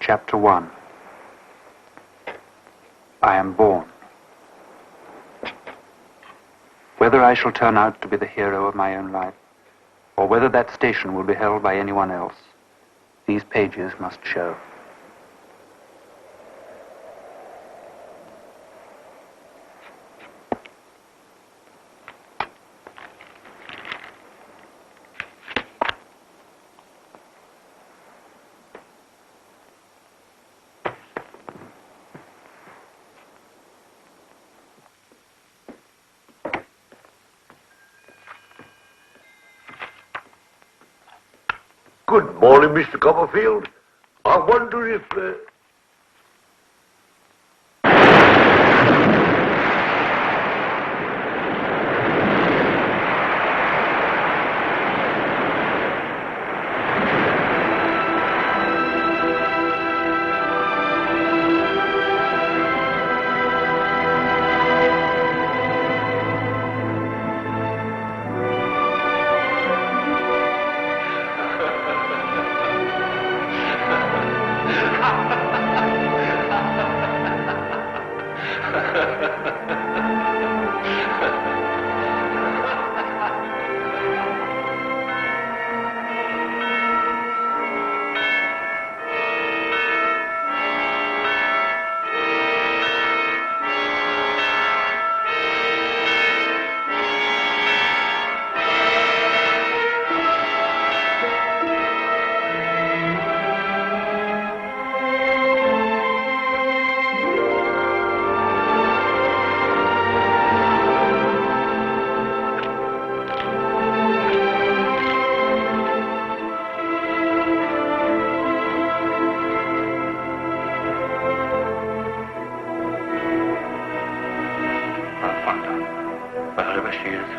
Chapter 1. I am born. Whether I shall turn out to be the hero of my own life, or whether that station will be held by anyone else, these pages must show. Good morning, Mr. Copperfield. I wonder if...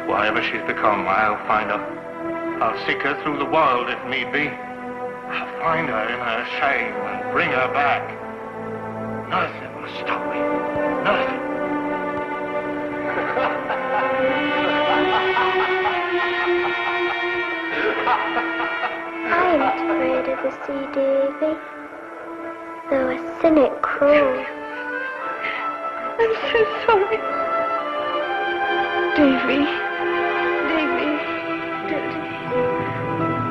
Whatever she's become, I'll find her. I'll seek her through the world if need be. I'll find her in her shame and bring her back. Nothing will stop me. Nothing. I ain't afraid of the sea, Davy. Though a cynic cruel. I'm so sorry. Davy.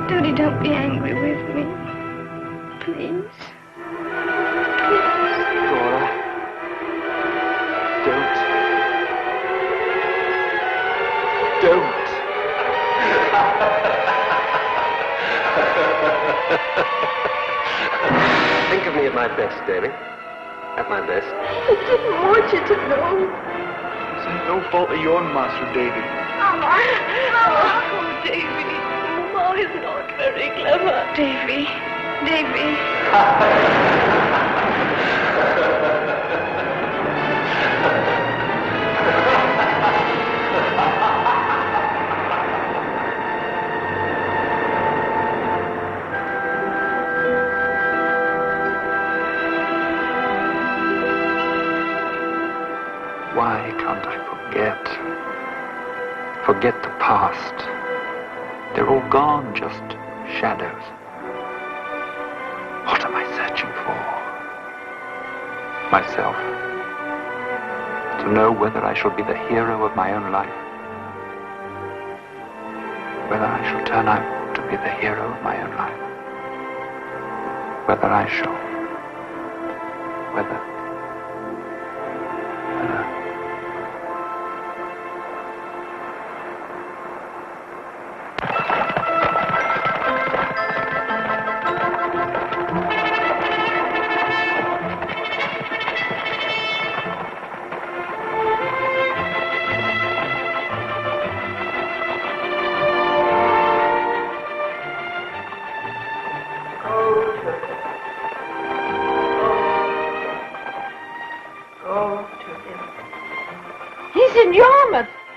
Daddy, don't be angry with me. Please. Dora, don't. Think of me at my best, Davy. At my best. I didn't want you to know. It's no fault of your own, Master Davy. Mama. Oh, Davy. Mama is not very clever. Davy. Why can't I forget the past? They're all gone, just shadows. What am I searching for? Myself. To know whether I shall be the hero of my own life. Whether I shall turn out to be the hero of my own life. Whether I shall. Whether.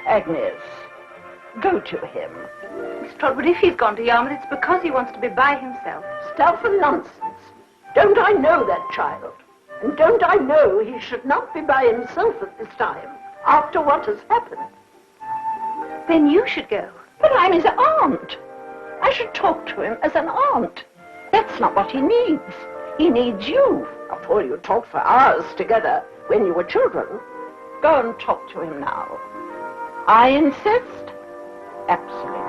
Agnes, go to him. Miss Trotwood, if he's gone to Yarmouth, it's because he wants to be by himself. Stuff and nonsense. Don't I know that child? And don't I know he should not be by himself at this time, after what has happened? Then you should go. But I'm his aunt. I should talk to him as an aunt. That's not what he needs. He needs you. After all, you talked for hours together when you were children. Go and talk to him now. I insist. Absolutely.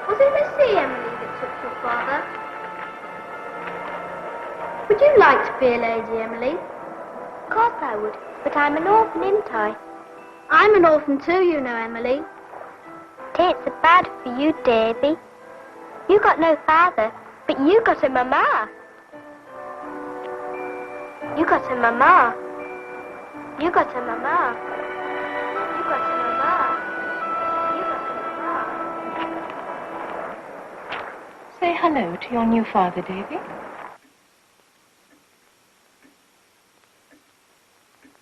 Was it the sea, Emily, that took your father? Would you like to be a lady, Emily? Of course I would, but I'm an orphan, ain't I? I'm an orphan too, you know, Emily. Tain't so bad for you, Davy. You got no father, but you got a mamma. You got a mamma. You got a mamma. You got a mamma. You got a mamma. Say hello to your new father, Davy.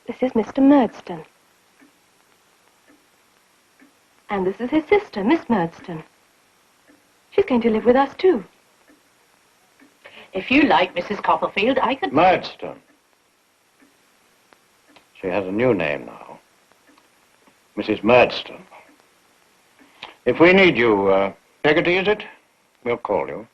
This is Mr. Murdstone. And this is his sister, Miss Murdstone. She's going to live with us, too. If you like, Mrs. Copperfield, I could... Murdstone. She has a new name now. Mrs. Murdstone. If we need you, Peggotty, is it? We'll call you.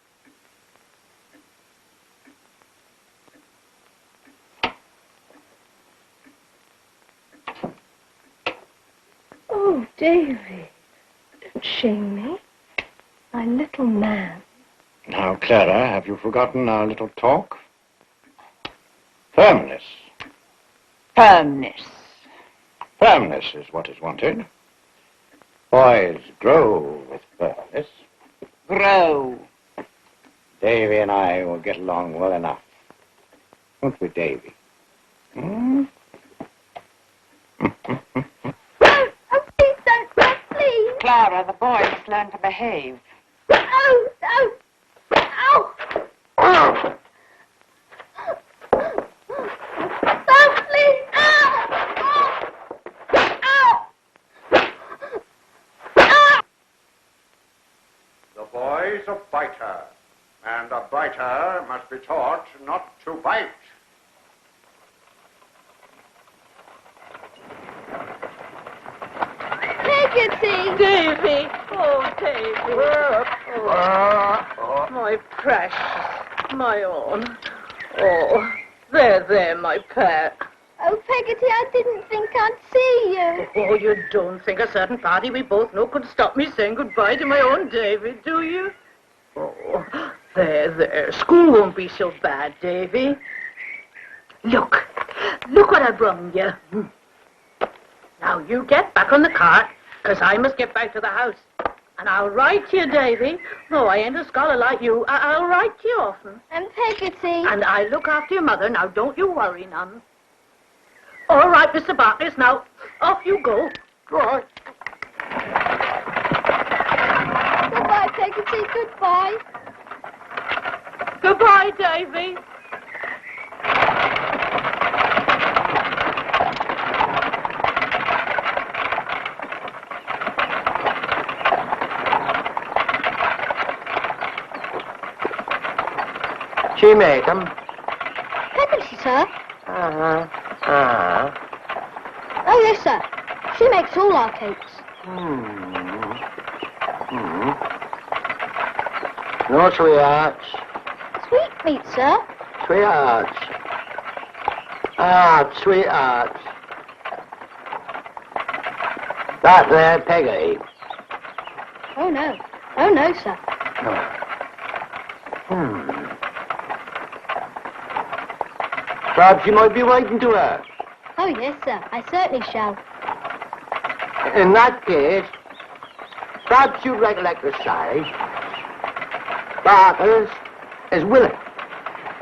Oh, Davy, don't shame me. My little man. Now, Clara, have you forgotten our little talk? Firmness. Firmness. Firmness is what is wanted. Boys grow with firmness. Grow. Davy and I will get along well enough. Won't we, Davy? Hmm? Please don't, please. Clara, the boy must learn to behave. Oh, oh, ow. Oh, please. Ow. Ow. Ow. The boy's a biter, and a biter must be taught not to bite. Peggotty. Davy. Oh, Davy. Oh, my precious. My own. Oh, there, my pet. Oh, Peggotty, I didn't think I'd see you. Oh, you don't think a certain party we both know could stop me saying goodbye to my own David, do you? Oh, there. School won't be so bad, Davy. Look what I brung you. Now, you get back on the cart, 'cause I must get back to the house. And I'll write to you, Davy. No, I ain't a scholar like you. I'll write to you often. And Peggotty. And I look after your mother. Now, don't you worry none. All right, Mr. Bartlett, now, off you go. Right. Goodbye, Peggotty, goodbye. Goodbye, Davy. She make 'em. Peggotty, sir. Uh-huh. Oh, yes, sir. She makes all our cakes. No, sweethearts. Sweetmeat, sir. Sweethearts. Ah, sweethearts. That there, Peggotty. Oh, no. Oh, no, sir. Perhaps you might be writing to her. Oh, yes, sir. I certainly shall. In that case, perhaps you'd recollect the say, Barkers is willing.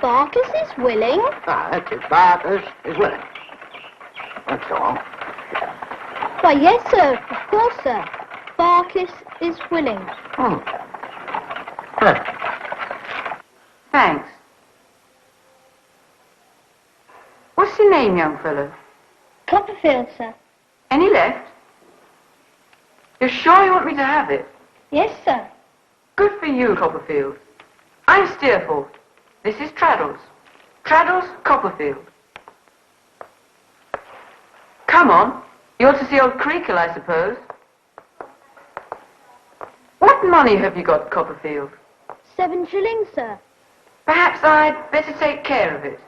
Barkers is willing. Ah, that's it. Barkers is willing. That's all. Why, yes, sir. Of course, sir. Barkis is willing. Thanks. What's your name, young fellow? Copperfield, sir. Any left? You're sure you want me to have it? Yes, sir. Good for you, Copperfield. I'm Steerforth. This is Traddles. Traddles, Copperfield. Come on. You ought to see old Creakle, I suppose. What money have you got, Copperfield? 7 shillings, sir. Perhaps I'd better take care of it.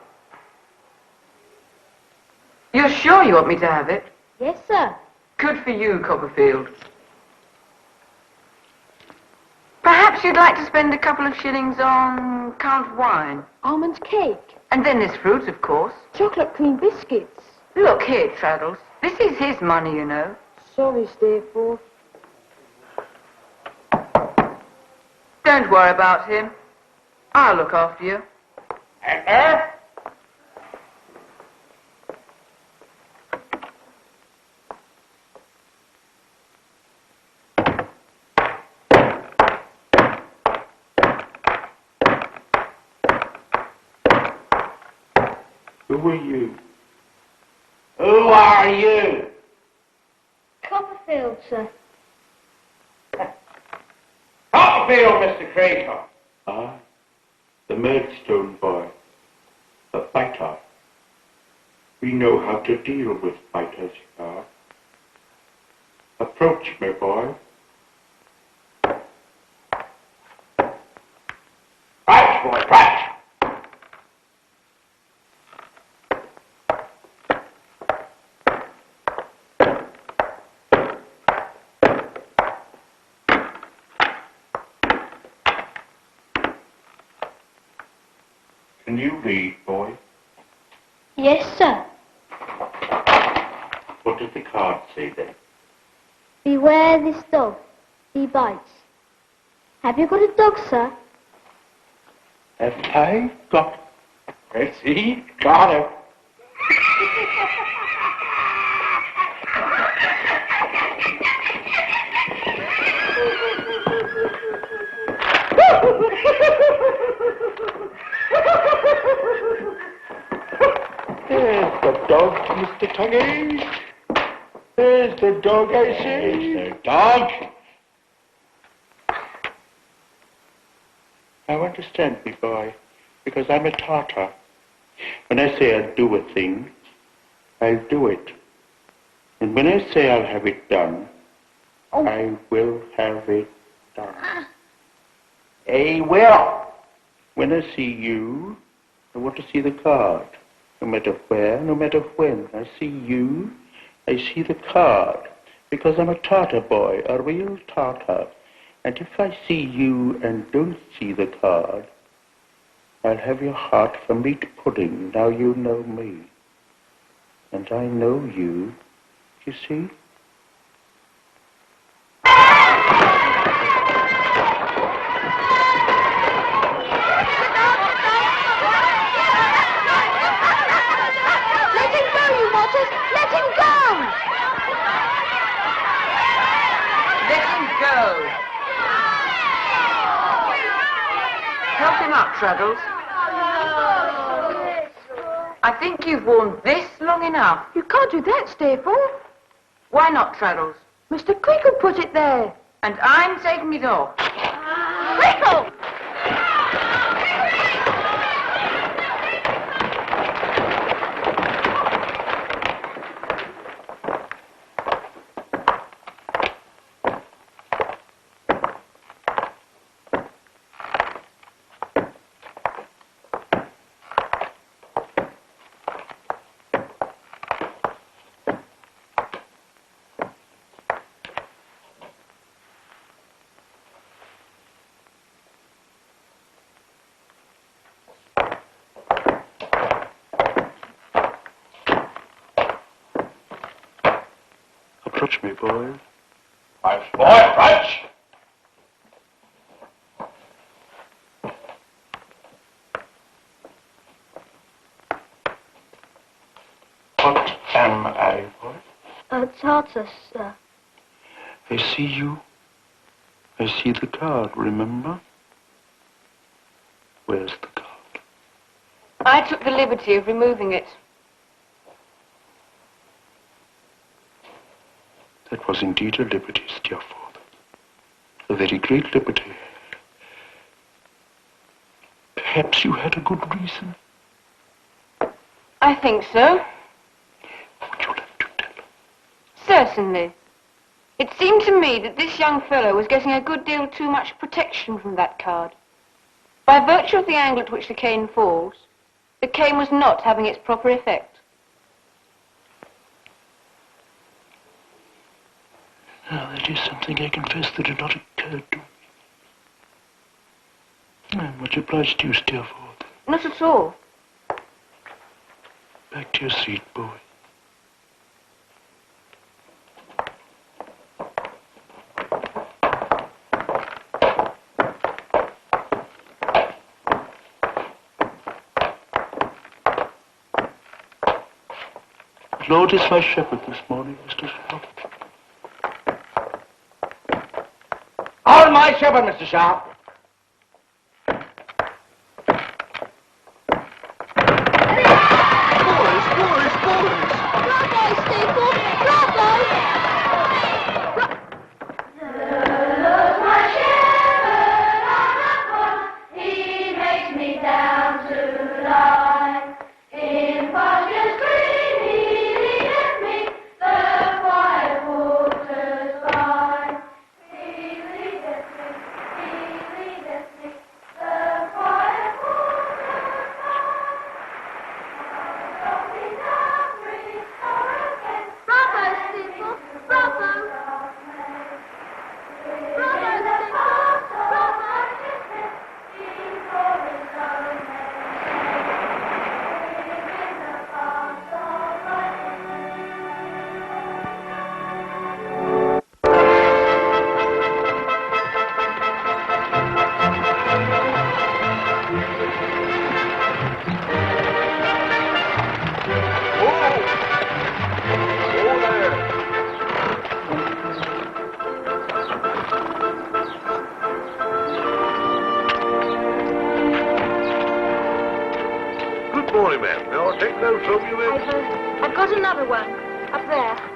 You're sure you want me to have it? Yes, sir. Good for you, Copperfield. Perhaps you'd like to spend a couple of shillings on currant wine. Almond cake. And then there's fruit, of course. Chocolate cream biscuits. Look here, Traddles. This is his money, you know. Sorry, Steerforth. Don't worry about him. I'll look after you. Who are you? Who are you? Copperfield, sir. Copperfield, Mr. Creakle. Ah, the Murdstone boy. The fighter. We know how to deal with fighters here. Approach me, boy. Crouch, boy, crouch! Can you read, boy? Yes, sir. What does the card say then? Beware this dog. He bites. Have you got a dog, sir? Have I got... Let's see, got it. There's the dog, Mr. Tuggy. There's the dog, I see. There's the dog. Now understand me, boy, because I'm a Tartar. When I say I'll do a thing, I'll do it. And when I say I'll have it done, I will have it done. I will. When I see you, I want to see the card. No matter where, no matter when. I see you, I see the card. Because I'm a Tartar boy, a real Tartar. And if I see you and don't see the card, I'll have your heart for meat pudding. Now you know me. And I know you. You see? Let him go, you Waters! Let him go! Let him go. Help him up, Traddles. I think you've worn this long enough. You can't do that, Steerforth. Why not, Traddles? Mr. Creakle put it there. And I'm taking it off. Creakle! Approach me, boy. Crouch, boy, crouch! What am I, boy? A Tartar, sir. I see you. I see the card, remember? Where's the card? I took the liberty of removing it. That was indeed a liberty, Steerforth. A very great liberty. Perhaps you had a good reason. I think so. Would you like to tell? Certainly. It seemed to me that this young fellow was getting a good deal too much protection from that card. By virtue of the angle at which the cane falls, the cane was not having its proper effect. Now, that is something I confess that had not occurred to me. I'm much obliged to you, Steerforth. Not at all. Back to your seat, boy. Lord is my shepherd this morning, Mr. Sharp. Hold my shepherd, Mr. Sharp. I've got another one up there.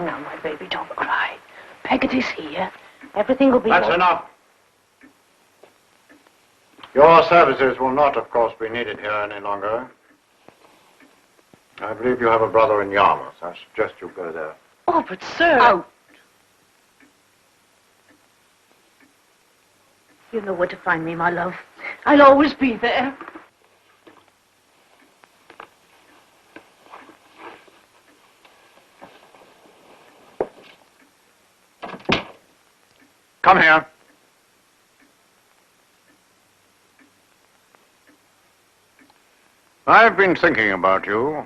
Now, my baby, don't cry. Peggotty's here. Everything will be all That's right. enough. Your services will not, of course, be needed here any longer. I believe you have a brother in Yarmouth. I suggest you go there. Oh, but sir... Out. You know where to find me, my love. I'll always be there. Come here. I've been thinking about you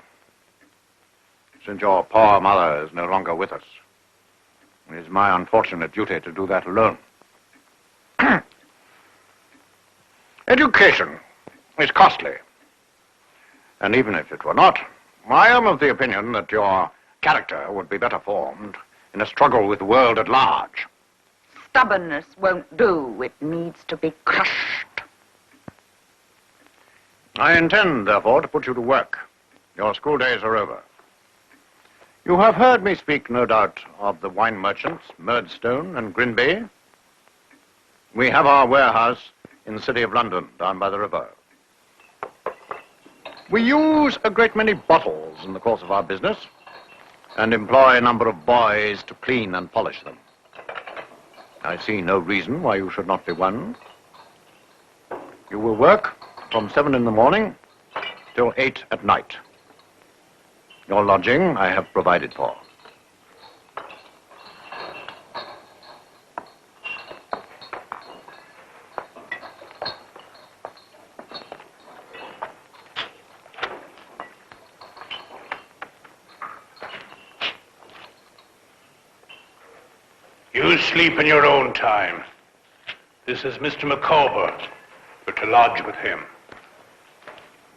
since your poor mother is no longer with us. It is my unfortunate duty to do that alone. Education is costly. And even if it were not, I am of the opinion that your character would be better formed in a struggle with the world at large. Stubbornness won't do. It needs to be crushed. I intend, therefore, to put you to work. Your school days are over. You have heard me speak, no doubt, of the wine merchants, Murdstone and Grinby. We have our warehouse in the city of London, down by the river. We use a great many bottles in the course of our business and employ a number of boys to clean and polish them. I see no reason why you should not be one. You will work from 7 in the morning till 8 at night. Your lodging I have provided for. You sleep in your own time. This is Mr. Micawber. You're to lodge with him.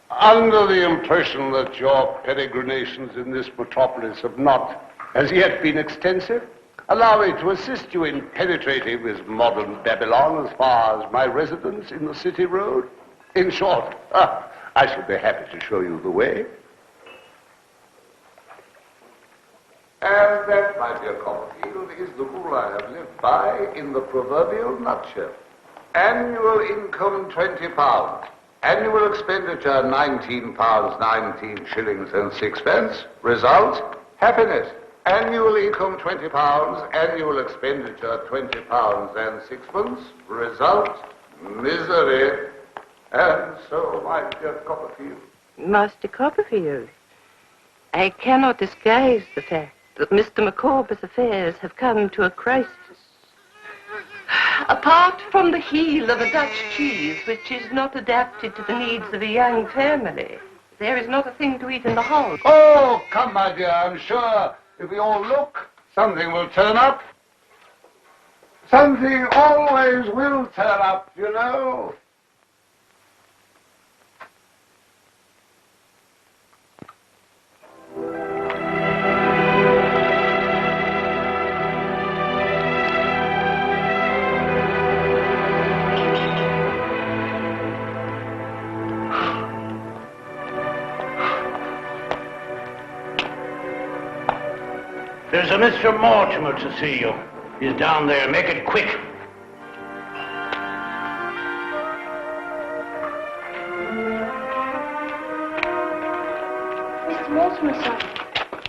Under the impression that your peregrinations in this metropolis have not as yet been extensive, allow me to assist you in penetrating this modern Babylon as far as my residence in the City Road. In short, I shall be happy to show you the way. And that, my dear Copperfield, is the rule I have lived by in the proverbial nutshell. Annual income £20. Annual expenditure £19, 19 shillings and sixpence. Result, happiness. Annual income £20, annual expenditure £20 and sixpence. Result, misery. And so, my dear Copperfield. Master Copperfield, I cannot disguise the fact that Mr. Micawber's affairs have come to a crisis. Apart from the heel of a Dutch cheese, which is not adapted to the needs of a young family, there is not a thing to eat in the hall. Oh, come, my dear, I'm sure if we all look, something will turn up. Something always will turn up, you know. There's a Mr. Mortimer to see you. He's down there. Make it quick. Mr. Mortimer, sir.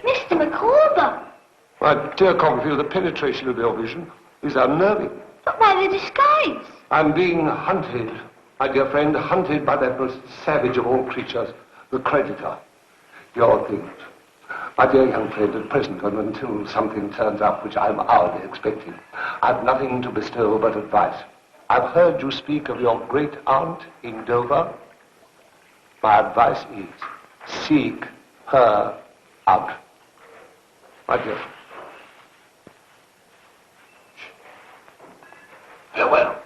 Mr. Micawber! My dear Copperfield, the penetration of your vision is unnerving. But why the disguise? I'm being hunted, my dear friend, hunted by that most savage of all creatures, the creditor. Your things. My dear young friend, at present and until something turns up which I'm hourly expecting, I've nothing to bestow but advice. I've heard you speak of your great aunt in Dover. My advice is, seek her out. My dear. Farewell.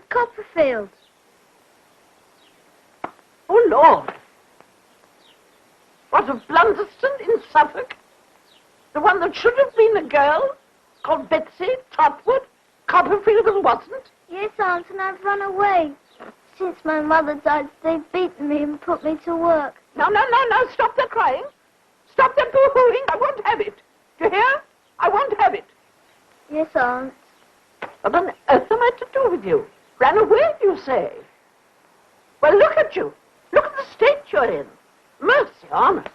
Copperfield. Oh, Lord. What, of Blunderston in Suffolk? The one that should have been a girl, called Betsy Trotwood, Copperfield and wasn't? Yes, Aunt, and I've run away. Since my mother died, they've beaten me and put me to work. No, stop the crying. Stop the boo-hooing. I won't have it. Do you hear? I won't have it. Yes, Aunt. What on earth am I to do with you? Ran away, you say? Well, look at you. Look at the state you're in. Mercy on us.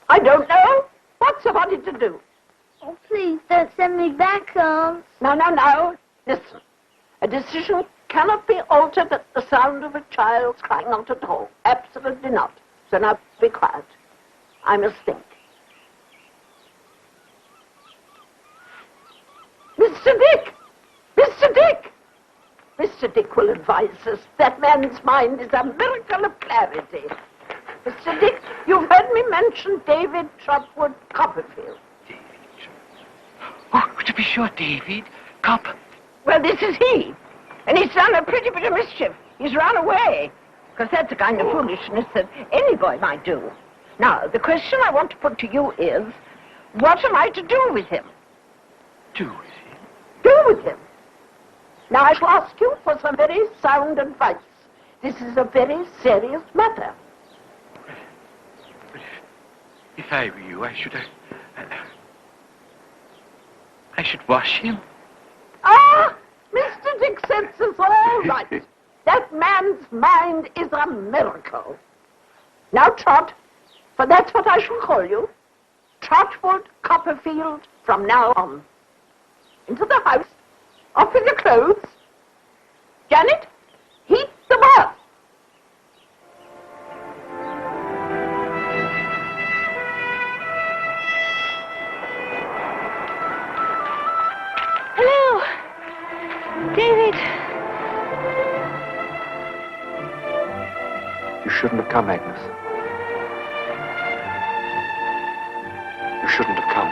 I don't know. What's somebody to do? Oh, please, don't send me back, Aunt. No. Listen. A decision cannot be altered at the sound of a child's crying out at home. Absolutely not. So now be quiet. I must think. Mr. Dick! Mr. Dick! Mr. Dick will advise us. That man's mind is a miracle of clarity. Mr. Dick, you've heard me mention David Trotwood Copperfield. to be sure, David. Cop. Well, this is he. And he's done a pretty bit of mischief. He's run away. Because that's the kind of foolishness that any boy might do. Now, the question I want to put to you is, what am I to do with him? Do with him? Do with him. Now, I shall ask you for some very sound advice. This is a very serious matter. But if I were you, I should wash him. Ah! Mr. Dick Sense is all right. That man's mind is a miracle. Now, Trot, for that's what I shall call you, Trotwood Copperfield from now on. Into the house, off with your clothes. Janet, heat the bath. Hello, David. You shouldn't have come, Agnes. You shouldn't have come.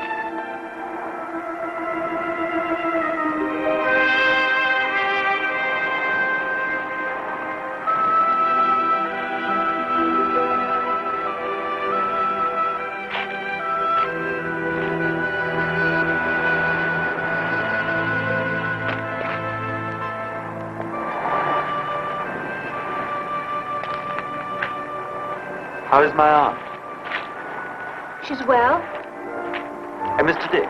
How is my aunt? She's well. And Mr. Dick?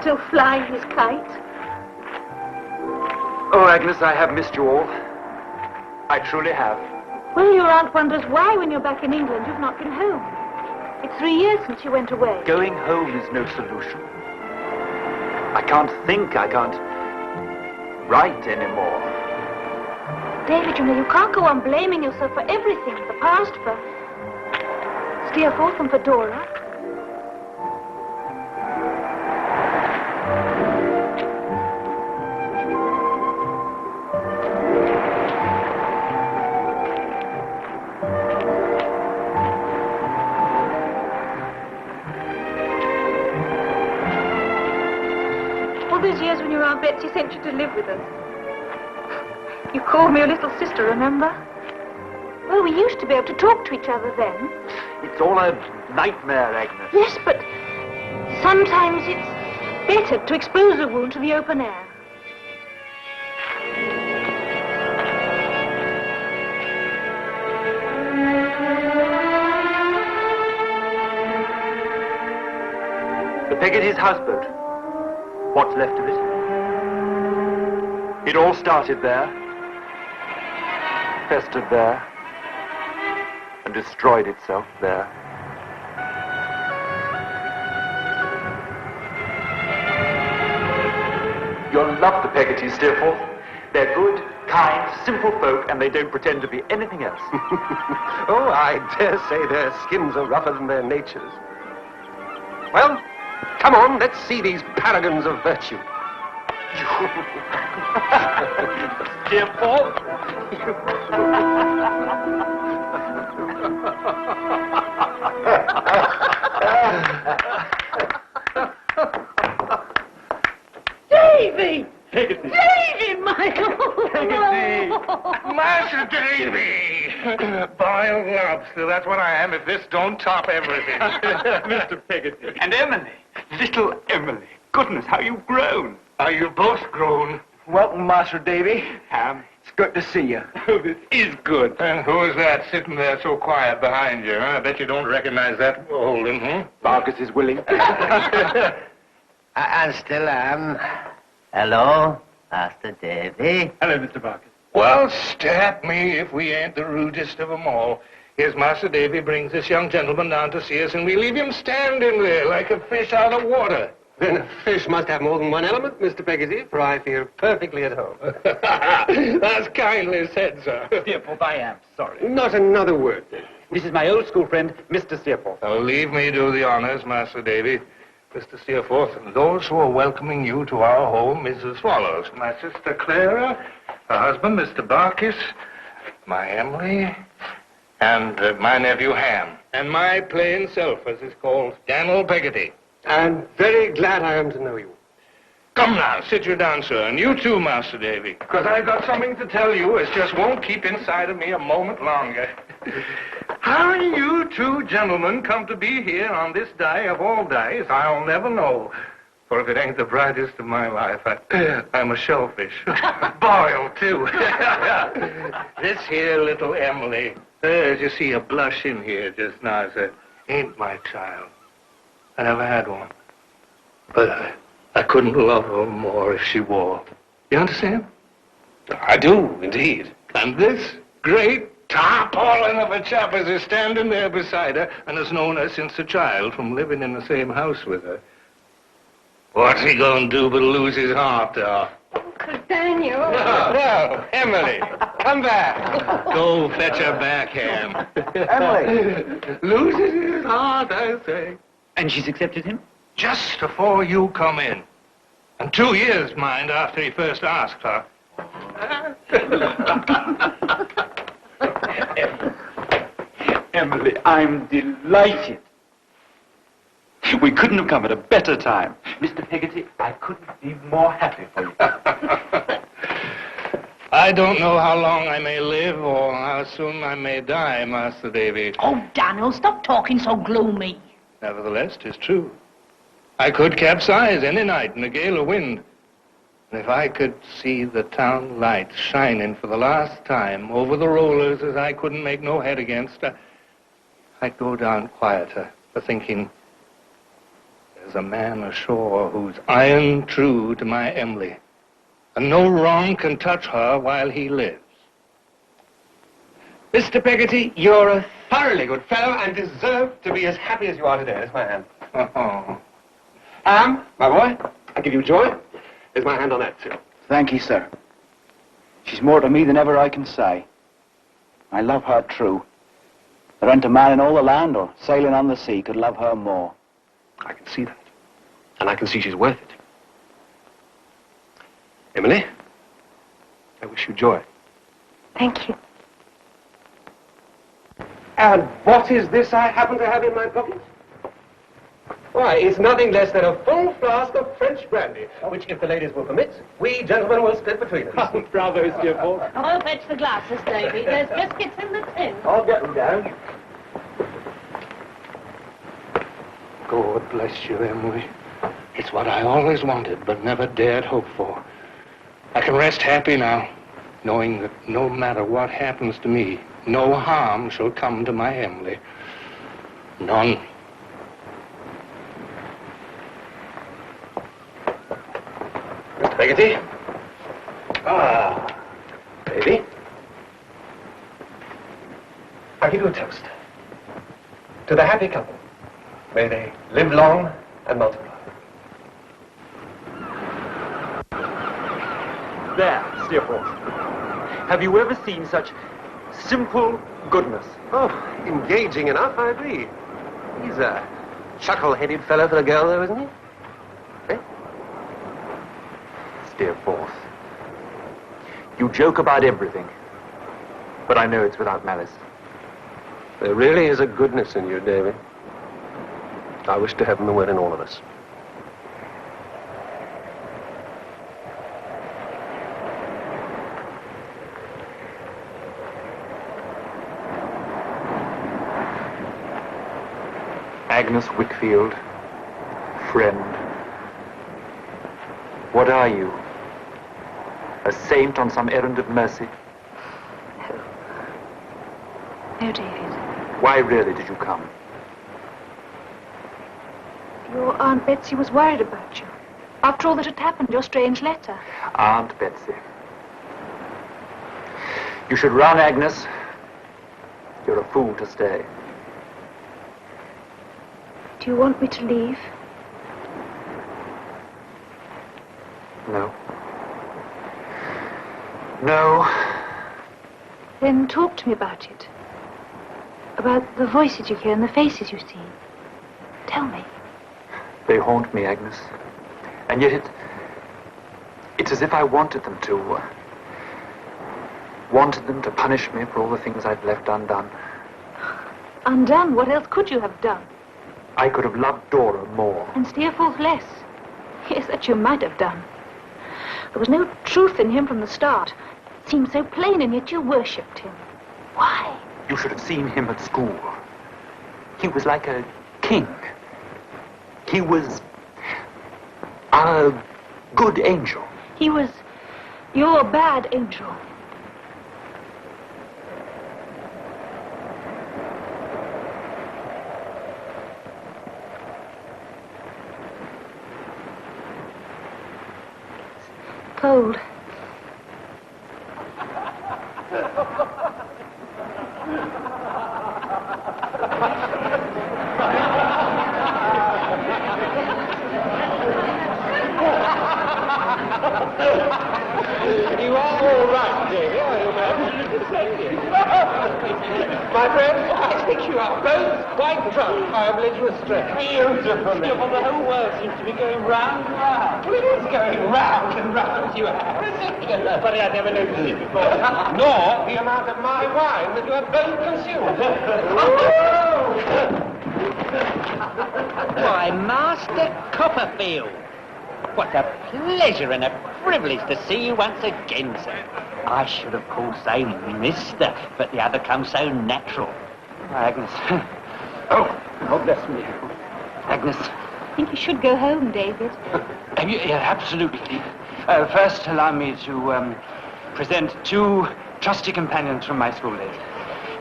Still flying his kite. Oh, Agnes, I have missed you all. I truly have. Well, your aunt wonders why, when you're back in England, you've not been home. It's 3 years since you went away. Going home is no solution. I can't think, I can't write anymore. David, you know, you can't go on blaming yourself for everything. The past, for Steerforth and for Dora. All those years when your Aunt Betsy sent you to live with us. You called me your little sister, remember? Well, we used to be able to talk to each other then. It's all a nightmare, Agnes. Yes, but sometimes it's better to expose a wound to the open air. The Peggotty's houseboat. What's left of it? It all started there. Festered there, and destroyed itself there. You'll love the Peggottys, Steerforth. They're good, kind, simple folk, and they don't pretend to be anything else. Oh, I dare say their skins are rougher than their natures. Well, come on, let's see these paragons of virtue. Steerforth? Davy! Peggotty. Davy, my old Peggotty. Master Davy! Boiled lobster, that's what I am if this don't top everything. Mr. Peggotty. And Emily. Little Emily. Goodness, how you've grown. Are you both grown? Welcome, Master Davy. It's good to see you. Oh, this is good. And who is that sitting there so quiet behind you? Huh? I bet you don't recognize that Holden, hmm? Barkis is willing. I still am. Hello, Master Davy. Hello, Mr. Barkis. Well, stap me if we ain't the rudest of them all. Here's Master Davy brings this young gentleman down to see us, and we leave him standing there like a fish out of water. Then a fish must have more than one element, Mr. Peggotty, for I feel perfectly at home. That's kindly said, sir. Steerforth, I am sorry. Not another word, then. This is my old school friend, Mr. Steerforth. Now, leave me do the honors, Master Davy. Mr. Steerforth, and those who are welcoming you to our home is as follows. My sister Clara, her husband, Mr. Barkis, my Emily, and my nephew Ham. And my plain self, as is called, Daniel Peggotty. And very glad I am to know you. Come now, sit you down, sir. And you too, Master Davy. Because I've got something to tell you which just won't keep inside of me a moment longer. How you two gentlemen come to be here on this day of all days, I'll never know. For if it ain't the brightest of my life, I'm a shellfish. Boiled, too. This here little Emily, as you see a blush in here just now, sir, ain't my child. I never had one. But I couldn't love her more if she were. You understand? I do, indeed. And this great tarpaulin of a chap is standing there beside her and has known her since a child from living in the same house with her. What's he gonna do but lose his heart to her? Uncle Daniel. No, Emily, come back. Go fetch her back, Ham. Emily. Loses his heart, I say. And she's accepted him? Just before you come in. And 2 years, mind, after he first asked her. Emily, I'm delighted. We couldn't have come at a better time. Mr. Peggotty, I couldn't be more happy for you. I don't know how long I may live or how soon I may die, Master Davy. Oh, Daniel, stop talking so gloomy. Nevertheless, 'tis true. I could capsize any night in a gale of wind. And if I could see the town lights shining for the last time over the rollers as I couldn't make no head against, I'd go down quieter for thinking there's a man ashore who's iron true to my Emily, and no wrong can touch her while he lives. Mr. Peggotty, you're a thoroughly good fellow and deserve to be as happy as you are today. That's my hand. Oh. My boy, I give you joy. There's my hand on that, too. Thank you, sir. She's more to me than ever I can say. I love her true. There ain't a man in all the land or sailing on the sea could love her more. I can see that. And I can see she's worth it. Emily, I wish you joy. Thank you. And what is this I happen to have in my pocket? Why, it's nothing less than a full flask of French brandy, which, if the ladies will permit, we gentlemen will split between us. Bravo, Steerforth. I'll fetch the glasses, Davy. There's biscuits in the tin. I'll get them down. God bless you, Emily. It's what I always wanted, but never dared hope for. I can rest happy now, knowing that no matter what happens to me, no harm shall come to my Emily. None. Mr. Peggotty. Ah, baby. I give you a toast. To the happy couple. May they live long and multiply. There, Steerforth. Have you ever seen such simple goodness? Oh, engaging enough, I agree. He's a chuckle-headed fellow for a girl, though, isn't he? Eh? Steerforth. You joke about everything, but I know it's without malice. There really is a goodness in you, David. I wish to heaven there were in all of us. Agnes Wickfield, friend. What are you? A saint on some errand of mercy? No, David. Why really did you come? Your Aunt Betsy was worried about you. After all that had happened, your strange letter. Aunt Betsy. You should run, Agnes. You're a fool to stay. Do you want me to leave? No. No. Then talk to me about it. About the voices you hear and the faces you see. Tell me. They haunt me, Agnes. And yet it's as if I wanted them to. Wanted them to punish me for all the things I've left undone. Undone? What else could you have done? I could have loved Dora more. And Steerforth less. Yes, that you might have done. There was no truth in him from the start. It seemed so plain, and yet you worshipped him. Why? You should have seen him at school. He was like a king. He was a good angel. He was your bad angel. It's cold. You are all right, Davy. I am absolutely splendid. My friend, I think you are both quite drunk. I have led you astray. Beautiful. The whole world seems to be going round and round. Well, it is going round and round. You have ridiculous. But I never noticed it before. Nor the amount of my wine that you have both consumed. Why, Master Copperfield. What a pleasure and a privilege to see you once again, sir. I should have called say Mister, but the other comes so natural. Agnes. Oh, bless me. Agnes. I think you should go home, David. Yeah, absolutely. First, allow me to present two trusty companions from my school days.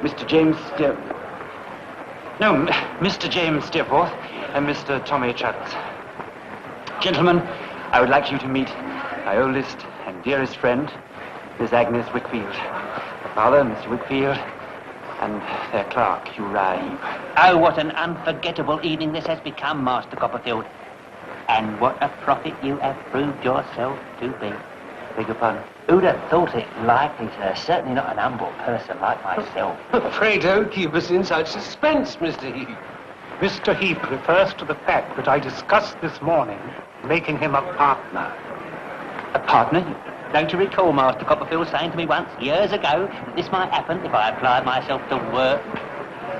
Mr. James Steerforth and Mr. Tommy Traddles. Gentlemen, I would like you to meet my oldest and dearest friend, Miss Agnes Wickfield. Her father, Mr. Wickfield, and their clerk, Uriah Heep. Oh, what an unforgettable evening this has become, Master Copperfield. And what a prophet you have proved yourself to be. Beg your pardon? Who'd have thought it likely, sir? Certainly not an humble person like myself. Pray don't keep us in such suspense, Mr. Heep. Mr. Heep refers to the fact that I discussed this morning making him a partner. A partner? Don't you recall Master Copperfield saying to me once, years ago, that this might happen if I applied myself to work?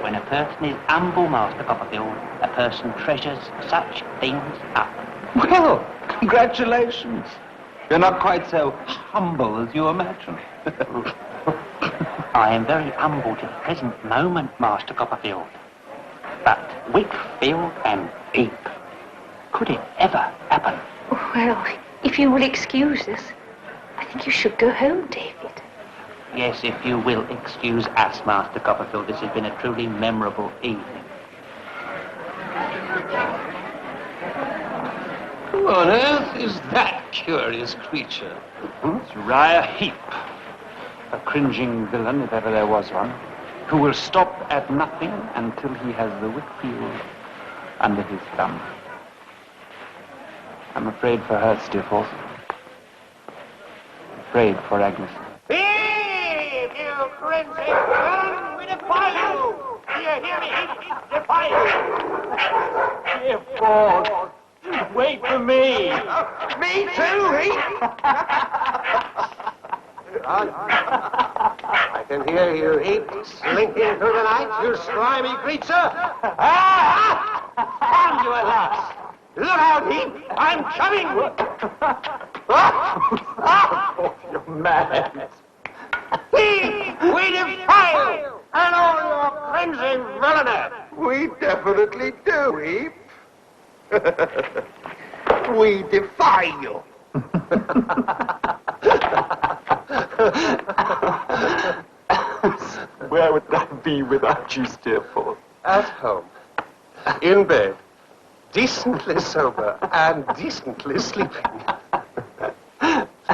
When a person is humble, Master Copperfield, a person treasures such things up. Well, congratulations. You're not quite so humble as you imagine. I am very humble to the present moment, Master Copperfield. But Wickfield and Heep, could it ever happen? Well, if you will excuse us, I think you should go home, David. Yes, if you will excuse us, Master Copperfield, this has been a truly memorable evening. Who on earth is that curious creature? It's Uriah Heep, a cringing villain, if ever there was one, who will stop at nothing until he has the Wickfield under his thumb. I'm afraid for her, Steerforth. Afraid for Agnes. Heep, you crimson villain, we defy you! Do you hear me, Heep? Defy you! Steerforth, wait for me! Me too, Heep! I can hear you, Heep, slinking through the night, you slimy creature. Found you at last! Look out, Heep! I'm coming! You're mad. Heep! We defy you! And all your crimson villainy! We definitely do, Heep. We defy you. Where would that be without you, Steerforth? At home, in bed, decently sober and decently sleeping.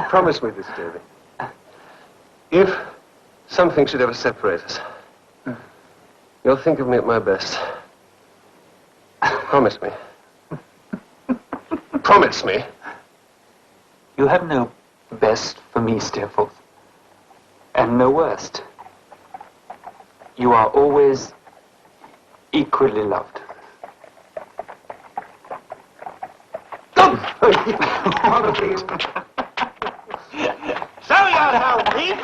Promise me this, Davy. If something should ever separate us, you'll think of me at my best. Promise me. Promise me. You have no best for me, Steerforth, and no worst. You are always equally loved. Show yourself, Heep!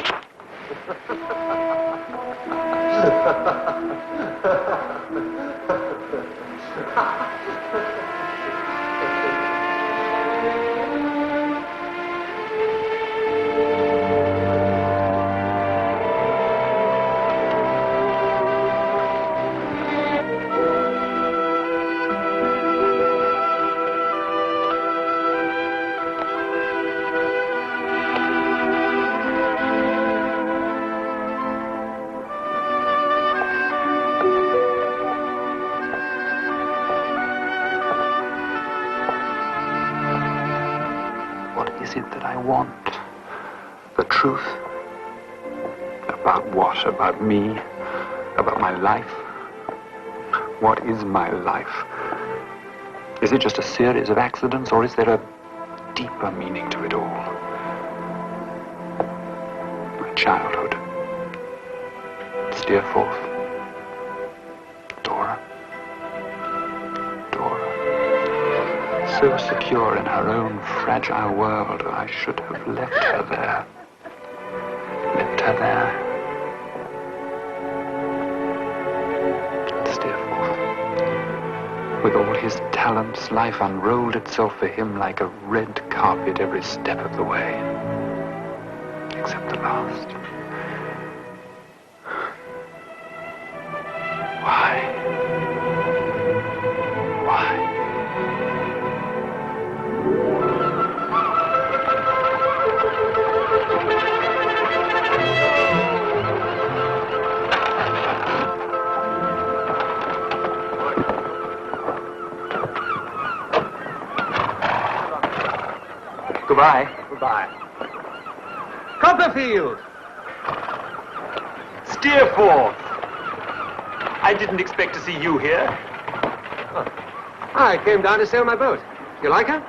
Is it that I want? The truth? About what? About me? About my life? What is my life? Is it just a series of accidents, or is there a deeper meaning to it all? My childhood. Steerforth. Dora. So secure in her own fragile world, I should have left her there. Left her there. Steerforth, with all his talents, life unrolled itself for him like a red carpet every step of the way. Except the last. Why? Goodbye. Goodbye. Copperfield! Steerforth! I didn't expect to see you here. Oh. I came down to sail my boat. You like her?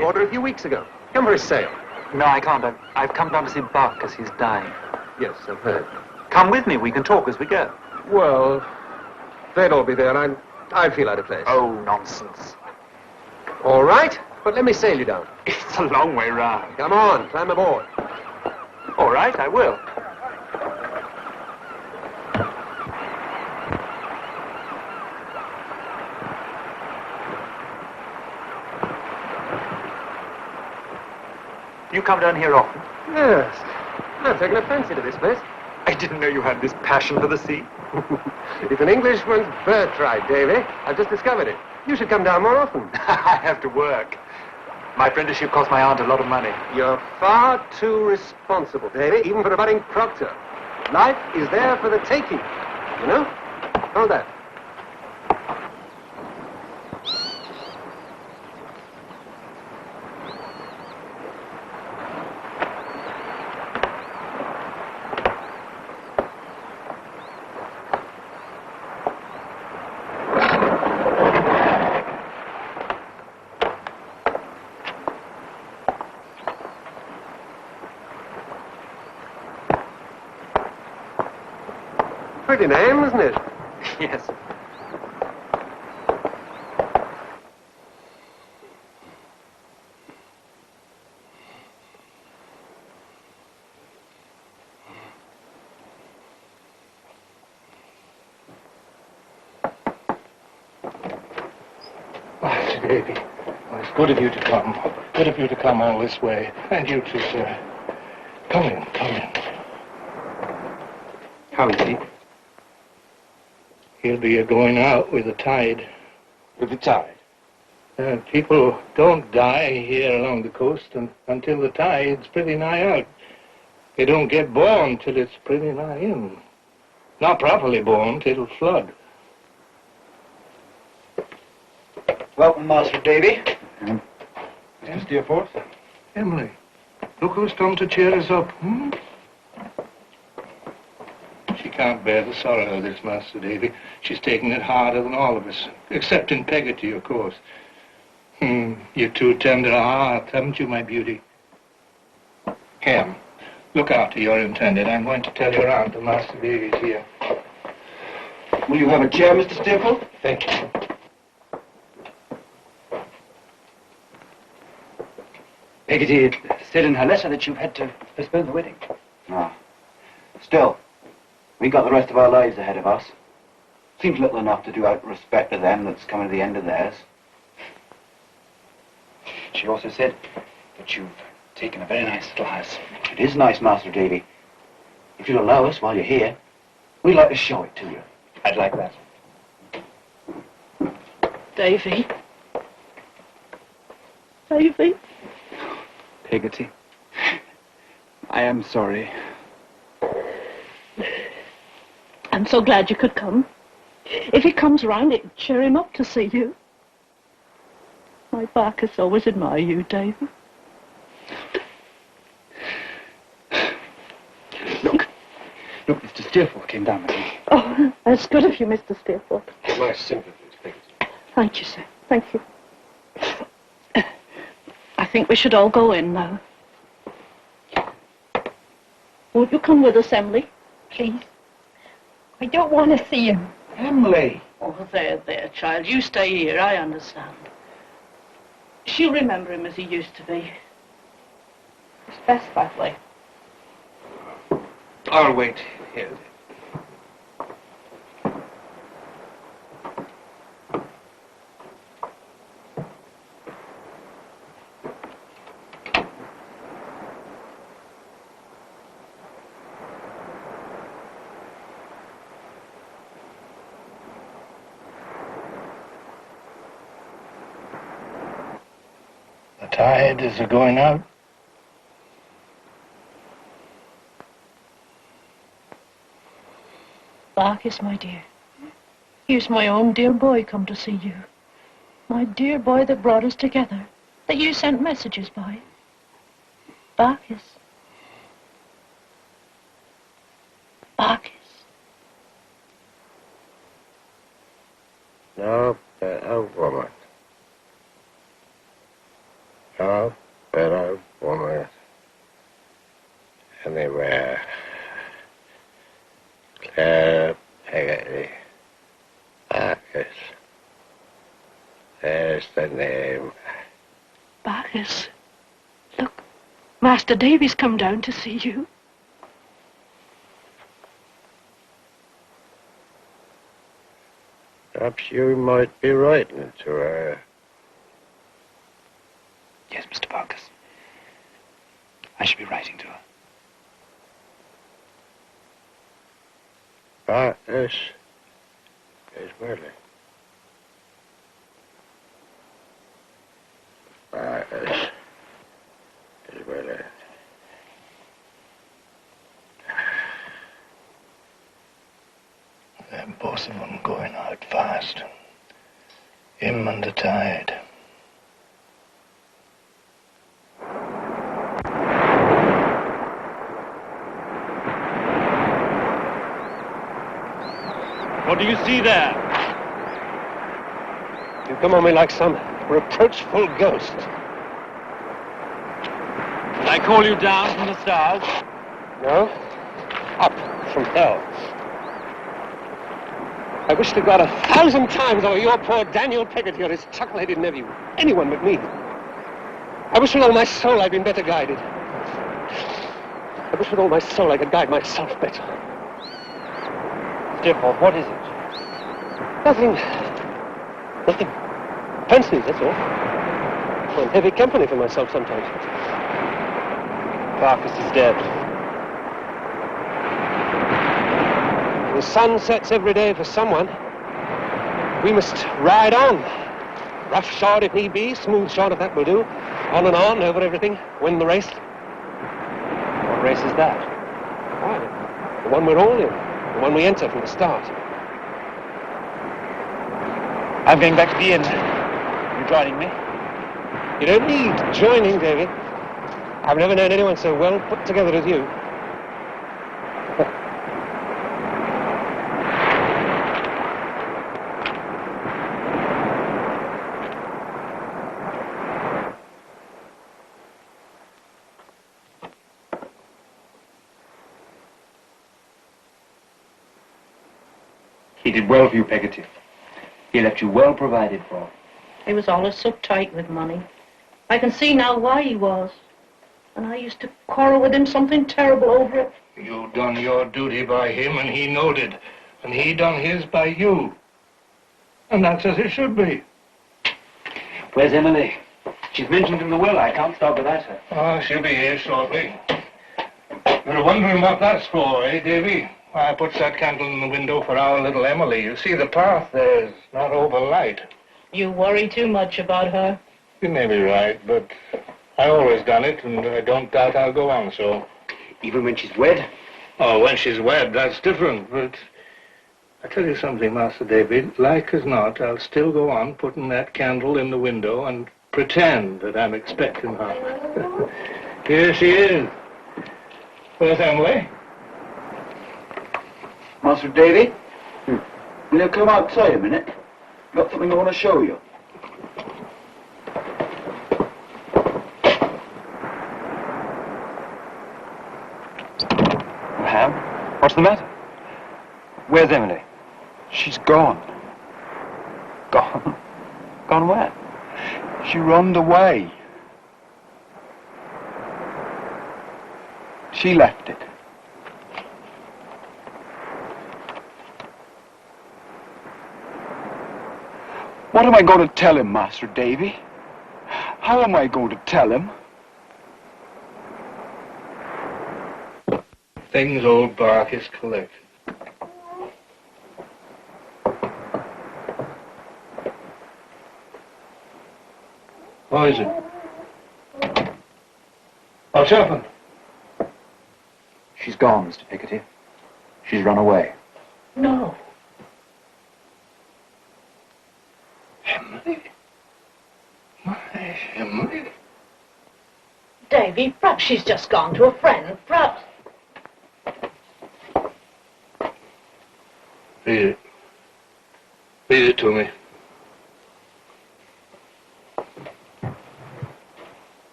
Ordered a few weeks ago. Come for a sail. No, I can't. I've come down to see Buck because he's dying. Yes, I've heard. Come with me. We can talk as we go. Well, they'd all be there, and I'd feel out of place. Oh, nonsense. All right, but let me sail you down. It's a long way round. Come on, climb aboard. All right, I will. You come down here often? Yes. I've taken a fancy to this place. I didn't know you had this passion for the sea. It's an Englishman's birthright, Davy. I've just discovered it. You should come down more often. I have to work. My apprenticeship cost my aunt a lot of money. You're far too responsible, Davy, even for a budding proctor. Life is there for the taking, you know? Hold that. Pretty name, isn't it? Yes. Oh, baby. Well, it's good of you to come. Good of you to come all this way. And you too, sir. Come in, come in. How is he? He'll be going out with the tide. With the tide? People don't die here along the coast until the tide's pretty nigh out. They don't get born till it's pretty nigh in. Not properly born till it'll flood. Welcome, Master Davy. Mr. Steerforth. Emily, look who's come to cheer us up. She can't bear the sorrow of this, Master Davy. She's taken it harder than all of us, excepting Peggotty, of course. You're too tender a heart, haven't you, my beauty? Here, look after your intended. I'm going to tell your aunt that Master Davy's here. Will you have a chair, Mr. Steerforth? Thank you. Peggotty said in her letter that you've had to postpone the wedding. Ah. Still, we got the rest of our lives ahead of us. Seems little enough to do out of respect to them that's coming to the end of theirs. She also said that you've taken a very nice little house. It is nice, Master Davy. If you'll allow us while you're here, we'd like to show it to you. I'd like that. Davy. Davy. Peggotty, I am sorry. I'm so glad you could come. If he comes round, it'd cheer him up to see you. My Bacchus always admire you, Davy. Look, Mr. Steerforth came down with me. Oh, that's good of you, Mr. Steerforth. My sympathies, Peggotty. Thank you, sir. Thank you. I think we should all go in now. Won't you come with us, Emily? Please. I don't want to see him. Emily! Oh, there, child. You stay here. I understand. She'll remember him as he used to be. It's best that way. I'll wait here. The tide is going out. Bacchus, my dear. Here's my own dear boy come to see you. My dear boy that brought us together, that you sent messages by. Bacchus. Bacchus. No better woman. No better woman anywhere. Claire Peggotty. Bacchus. There's the name. Bacchus. Look, Master Davy's come down to see you. Perhaps you might be writing to her. Yes, Mr. Bacchus. I should be writing to her. Bacchus is willing. Bacchus is willing. They're both of them going out fast. Him and the tide. What do you see there? You come on me like some reproachful ghost. Did I call you down from the stars? No? Up from hell. I wish to God 1,000 times over your poor Daniel Peggotty or his chuckle-headed nephew. Anyone but me. I wish with all my soul I'd been better guided. I wish with all my soul I could guide myself better. Steerforth, what is it? Nothing. Nothing. Fancy, that's all. I'm heavy company for myself sometimes. Bacchus is dead. The sun sets every day for someone. We must ride on. Rough shod if need be, smooth shod if that will do. On and on, over everything. Win the race. What race is that? Why? The one we're all in. The one we enter from the start. I'm going back to the inn. You joining me? You don't need joining, Davy. I've never known anyone so well put together as you. He did well for you, Peggotty. He left you well provided for. He was always so tight with money. I can see now why he was. And I used to quarrel with him something terrible over it. You done your duty by him, and he knowed it. And he done his by you. And that's as it should be. Where's Emily? She's mentioned in the will. I can't stop without her. Oh, she'll be here shortly. You're wondering what that's for, eh, Davy? I puts that candle in the window for our little Emily. You see, the path there's not over light. You worry too much about her. You may be right, but I always done it, and I don't doubt I'll go on so. Even when she's wed? Oh, when she's wed, that's different, but I tell you something, Master David, like as not, I'll still go on putting that candle in the window and pretend that I'm expecting her. Here she is. Where's Emily? Master Davy? Will you come outside a minute? Got something I want to show you. Ham, what's the matter? Where's Emily? She's gone. Gone? Gone where? She runned away. She left it. What am I going to tell him, Master Davy? How am I going to tell him? Things old Barkis collected. What is it? What's happened? She's gone, Mr. Pickety. She's run away. No. Emily? My Emily? Davy, perhaps she's just gone to a friend. Perhaps. Read it. Read it to me.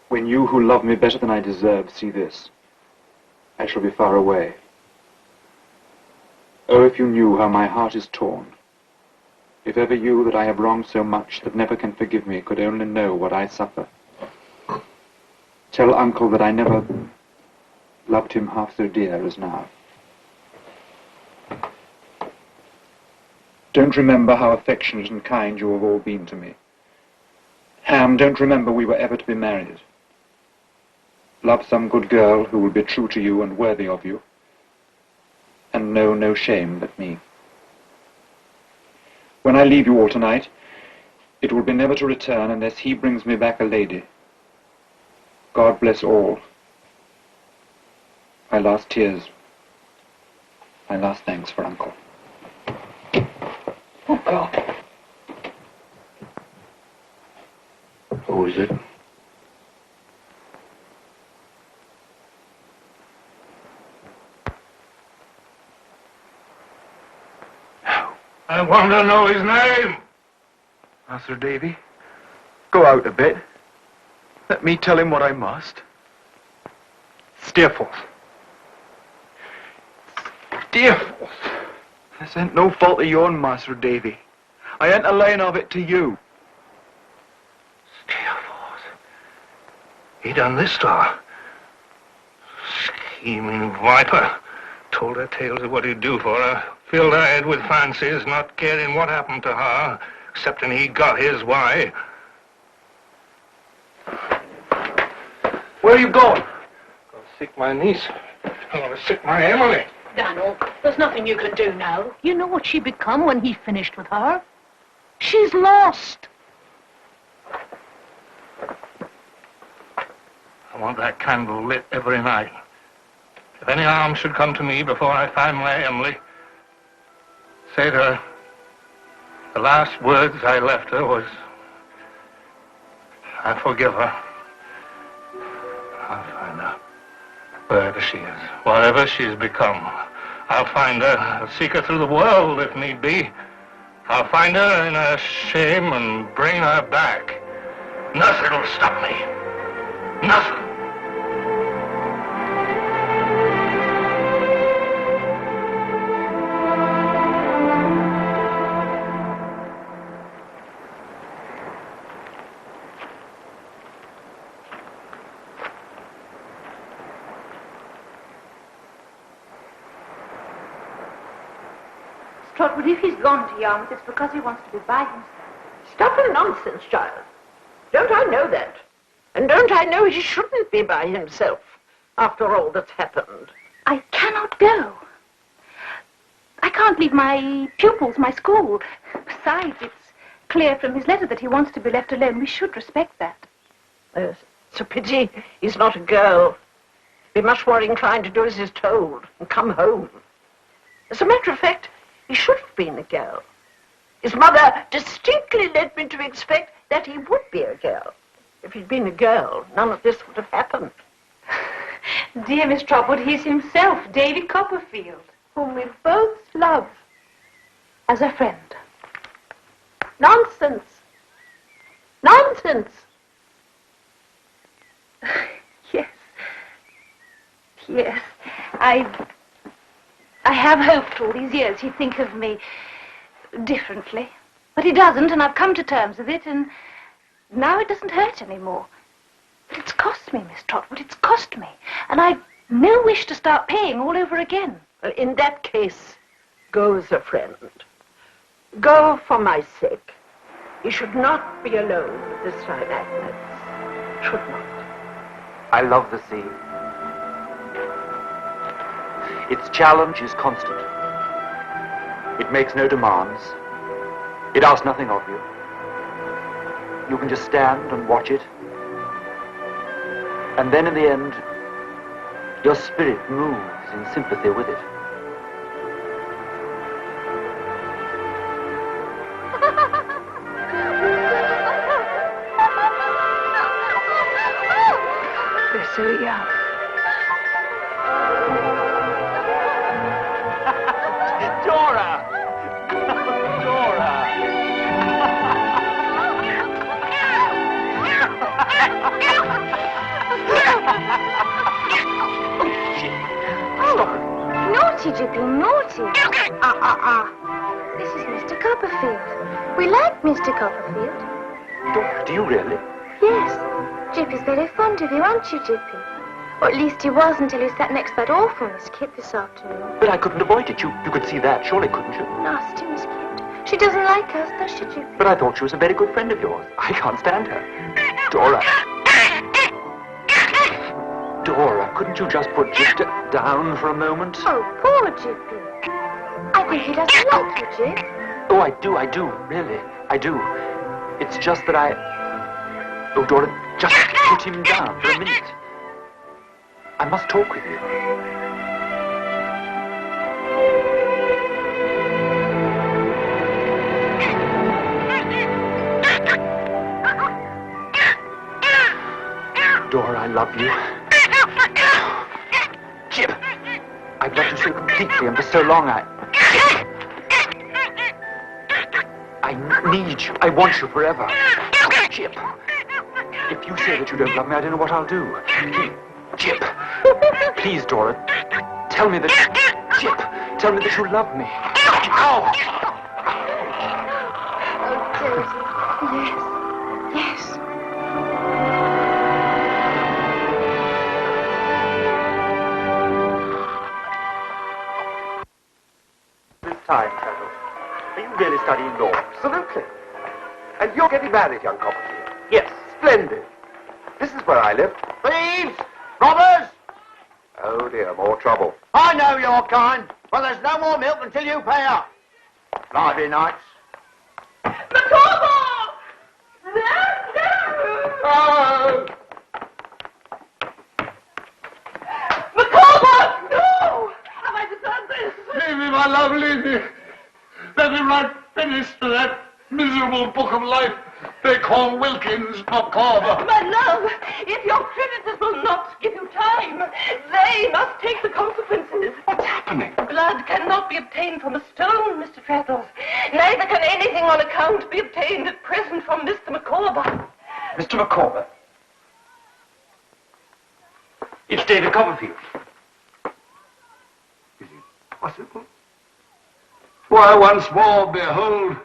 When you who love me better than I deserve see this, I shall be far away. Oh, if you knew how my heart is torn. If ever you that I have wronged so much that never can forgive me could only know what I suffer. Tell Uncle that I never loved him half so dear as now. Don't remember how affectionate and kind you have all been to me. Ham, don't remember we were ever to be married. Love some good girl who will be true to you and worthy of you, and know no shame but me. When I leave you all tonight, it will be never to return unless he brings me back a lady. God bless all. My last tears, my last thanks for Uncle. Oh, God. Who is it? I want to know his name. Master Davy, go out a bit. Let me tell him what I must. Steerforth. Steerforth. This ain't no fault of yourn, Master Davy. I ain't a laying of it to you. Steerforth. He done this to her. Scheming viper. Told her tales of what he'd do for her. Filled her head with fancies, not caring what happened to her, excepting he got his way. Where are you going? I'll sick my niece. I'm going to sick my Emily. Daniel, there's nothing you can do now. You know what she'd become when he finished with her. She's lost. I want that candle lit every night. If any harm should come to me before I find my Emily, say to her, the last words I left her was, I forgive her. I'll find her, wherever she is, whatever she's become. I'll find her. I'll seek her through the world if need be. I'll find her in her shame and bring her back. Nothing will stop me. Nothing. Trotwood, if he's gone to Yarmouth, it's because he wants to be by himself. Stuff and nonsense, child. Don't I know that? And don't I know he shouldn't be by himself after all that's happened? I cannot go. I can't leave my pupils, my school. Besides, it's clear from his letter that he wants to be left alone. We should respect that. Yes, it's a pity he's not a girl. Be much more inclined to do as he's told and come home. As a matter of fact, he should have been a girl. His mother distinctly led me to expect that he would be a girl. If he'd been a girl, none of this would have happened. Dear Miss Trotwood, he's himself, David Copperfield, whom we both love as a friend. Nonsense! Nonsense! Yes. Yes. I have hoped all these years he'd think of me differently. But he doesn't, and I've come to terms with it, and now it doesn't hurt anymore. But it's cost me, Miss Trotwood, it's cost me. And I've no wish to start paying all over again. Well, in that case, go as a friend. Go for my sake. He should not be alone with this fine Agnes. Should not. I love the sea. Its challenge is constant. It makes no demands. It asks nothing of you. You can just stand and watch it. And then in the end, your spirit moves in sympathy with it. They're so young. Dora! Dora! Naughty, Jippy, naughty. This is Mr. Copperfield. We like Mr. Copperfield. Dora, do you really? Yes. Jippy's very fond of you, aren't you, Jippy? Or at least he was until he sat next to that awful Miss Kit this afternoon. But I couldn't avoid it. You could see that, surely, couldn't you? Nasty Miss Kit. She doesn't like us, does she, Jippy? But I thought she was a very good friend of yours. I can't stand her. Dora. Dora, couldn't you just put Jip down for a moment? Oh, poor Jippy. I think he doesn't like you, Jip. Oh, I do, really. I do. It's just that Oh, Dora, just put him down for a minute. I must talk with you. Dora, I love you. Jip, I've loved you so completely and for so long I need you. I want you forever. Jip, if you say that you don't love me, I don't know what I'll do. Jip, please, Dora, tell me that... Jip, tell me that you love me. Ow! Oh, Daisy. Yes. Yes. This time, Traddles, are you really studying law? Absolutely. And you're getting married, young Copperfield. Yes. Splendid. This is where I live. Thieves! Robbers! Oh, dear, more trouble. I know your kind. Well, there's no more milk until you pay up. Lively nights. Oh! Micawber! No! Have I done this? Leave me, my love, leave me. Let me write finish to that miserable book of life they call Wilkins Micawber. My love, if your creditors will not give you time, they must take the consequences. What's happening? Blood cannot be obtained from a stone, Mr. Traddles. Neither can anything on account be obtained at present from Mr. Micawber. Mr. Micawber. It's David Copperfield. Possible? Why, once more, behold,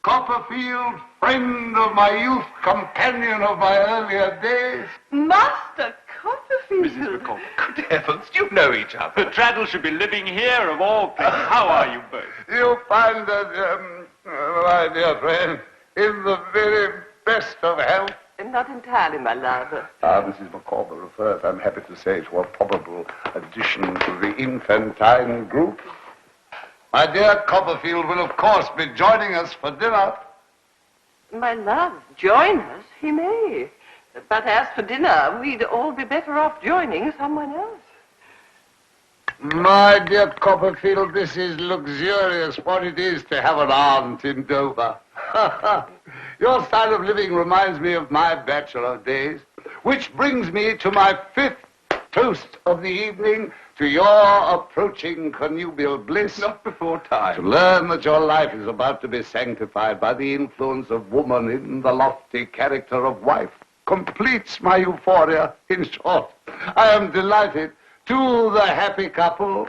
Copperfield, friend of my youth, companion of my earlier days. Master Copperfield. Mrs. McCall. Good heavens, you know each other. Traddles should be living here of all things. How are you both? You find that, my dear friend, in the very best of health. Not entirely, my love. Mrs. McCall refers, I'm happy to say, to a probable addition to the infantine group. My dear Copperfield will, of course, be joining us for dinner. My love, join us? He may. But as for dinner, we'd all be better off joining someone else. My dear Copperfield, this is luxurious what it is to have an aunt in Dover. Your style of living reminds me of my bachelor days, which brings me to my 5th toast of the evening, to your approaching connubial bliss. Not before time. To learn that your life is about to be sanctified by the influence of woman in the lofty character of wife completes my euphoria. In short, I am delighted. To the happy couple.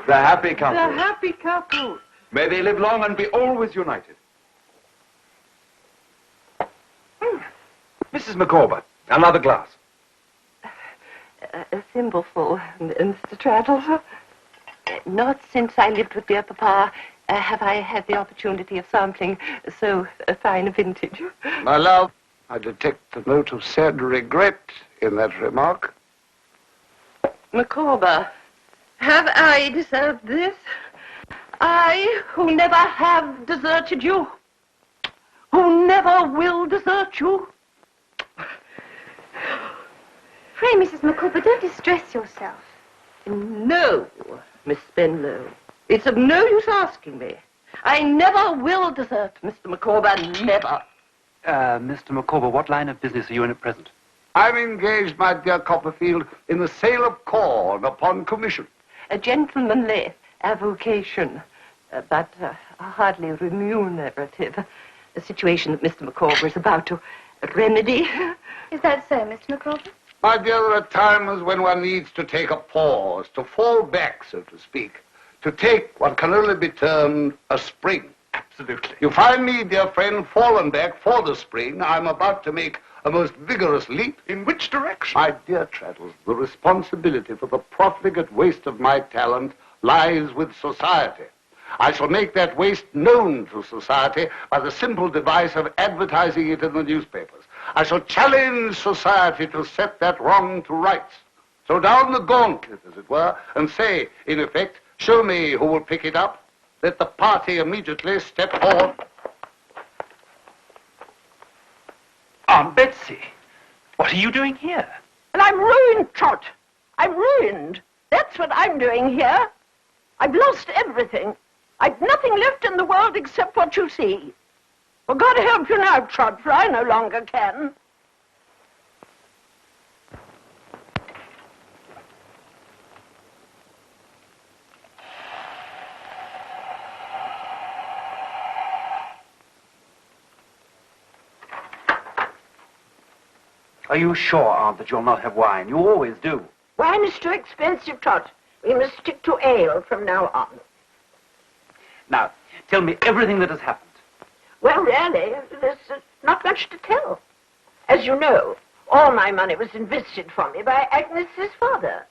The happy couple. The happy couple. May they live long and be always united. Mrs. Micawber, another glass. A thimbleful, Mr. Traddles. Not since I lived with dear Papa have I had the opportunity of sampling so fine a vintage. My love, I detect a note of sad regret in that remark. Micawber, have I deserved this? I, who never have deserted you, who never will desert you. Pray, Mrs. Micawber, don't distress yourself. No, Miss Spenlow. It's of no use asking me. I never will desert Mr. Micawber, never. Mr. Micawber, what line of business are you in at present? I'm engaged, my dear Copperfield, in the sale of corn upon commission. A gentlemanly avocation, but hardly remunerative. A situation that Mr. Micawber is about to remedy. Is that so, Mr. Micawber? My dear, there are times when one needs to take a pause, to fall back, so to speak, to take what can only be termed a spring. Absolutely. You find me, dear friend, fallen back for the spring. I'm about to make a most vigorous leap. In which direction? My dear Traddles, the responsibility for the profligate waste of my talent lies with society. I shall make that waste known to society by the simple device of advertising it in the newspapers. I shall challenge society to set that wrong to rights. Throw down the gauntlet, as it were, and say, in effect, show me who will pick it up. Let the party immediately step forward. Aunt Betsy, what are you doing here? And I'm ruined, Trot. I'm ruined. That's what I'm doing here. I've lost everything. I've nothing left in the world except what you see. Well, God help you now, Trot, for I no longer can. Are you sure, Aunt, that you'll not have wine? You always do. Wine is too expensive, Trot. We must stick to ale from now on. Now, tell me everything that has happened. Well, really, there's not much to tell. As you know, all my money was invested for me by Agnes's father.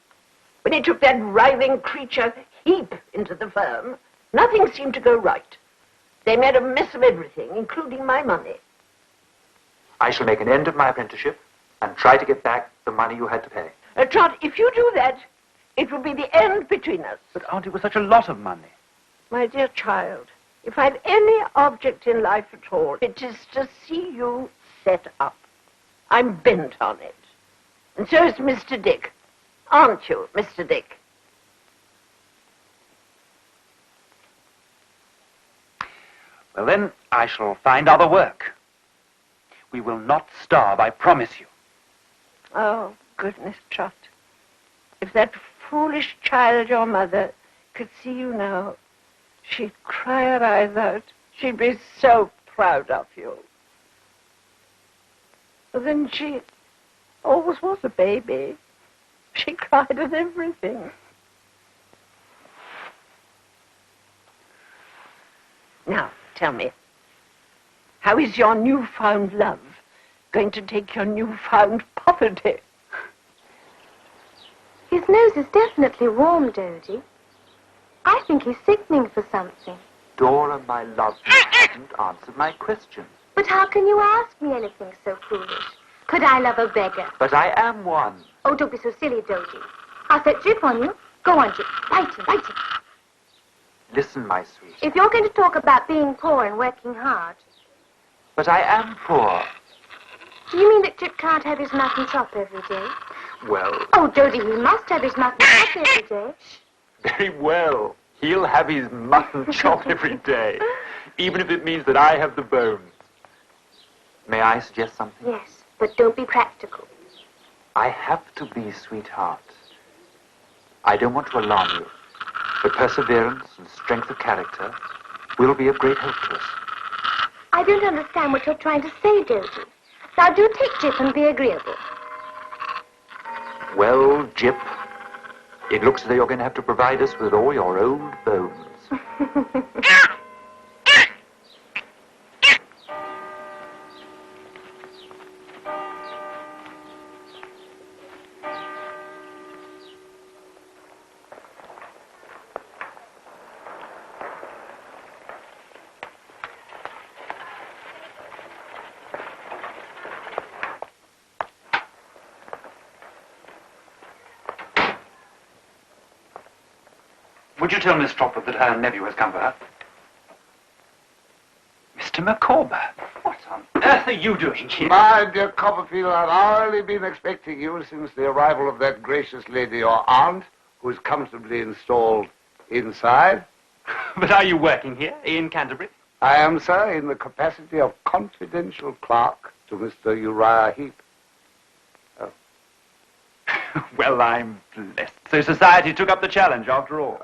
When he took that writhing creature Heap into the firm, nothing seemed to go right. They made a mess of everything, including my money. I shall make an end of my apprenticeship and try to get back the money you had to pay. Trot, if you do that, it will be the end between us. But, Aunt, it was such a lot of money. My dear child, if I've any object in life at all, it is to see you set up. I'm bent on it. And so is Mr. Dick. Aren't you, Mr. Dick? Well, then, I shall find other work. We will not starve, I promise you. Oh, goodness, Trot. If that foolish child, your mother, could see you now, she'd cry her eyes out. She'd be so proud of you. But then she always was a baby. She cried at everything. Now, tell me, how is your newfound love going to take your newfound poverty? His nose is definitely warm, Dodie. I think he's sickening for something. Dora, my love, you haven't answered my question. But how can you ask me anything so foolish? Could I love a beggar? But I am one. Oh, don't be so silly, Dodie. I'll set Jip on you. Go on, Jip. Bite him, bite him. Listen, my sweet. If you're going to talk about being poor and working hard... But I am poor. Do you mean that Jip can't have his mutton chop every day? Well... Oh, Dodie, he must have his mutton chop every day. Very well. He'll have his mutton chop every day, even if it means that I have the bones. May I suggest something? Yes, but don't be practical. I have to be, sweetheart. I don't want to alarm you, but perseverance and strength of character will be of great help to us. I don't understand what you're trying to say, Dodie. Now, do take Jip and be agreeable. Well, Jip, it looks as though you're going to have to provide us with all your old bones. Would you tell Miss Stropford that her nephew has come for her? Mr. Micawber, what on earth are you doing here? My dear Copperfield, I've hardly been expecting you since the arrival of that gracious lady, your aunt, who is comfortably installed inside. But are you working here in Canterbury? I am, sir, in the capacity of confidential clerk to Mr. Uriah Heep. Well, I'm blessed. So society took up the challenge after all.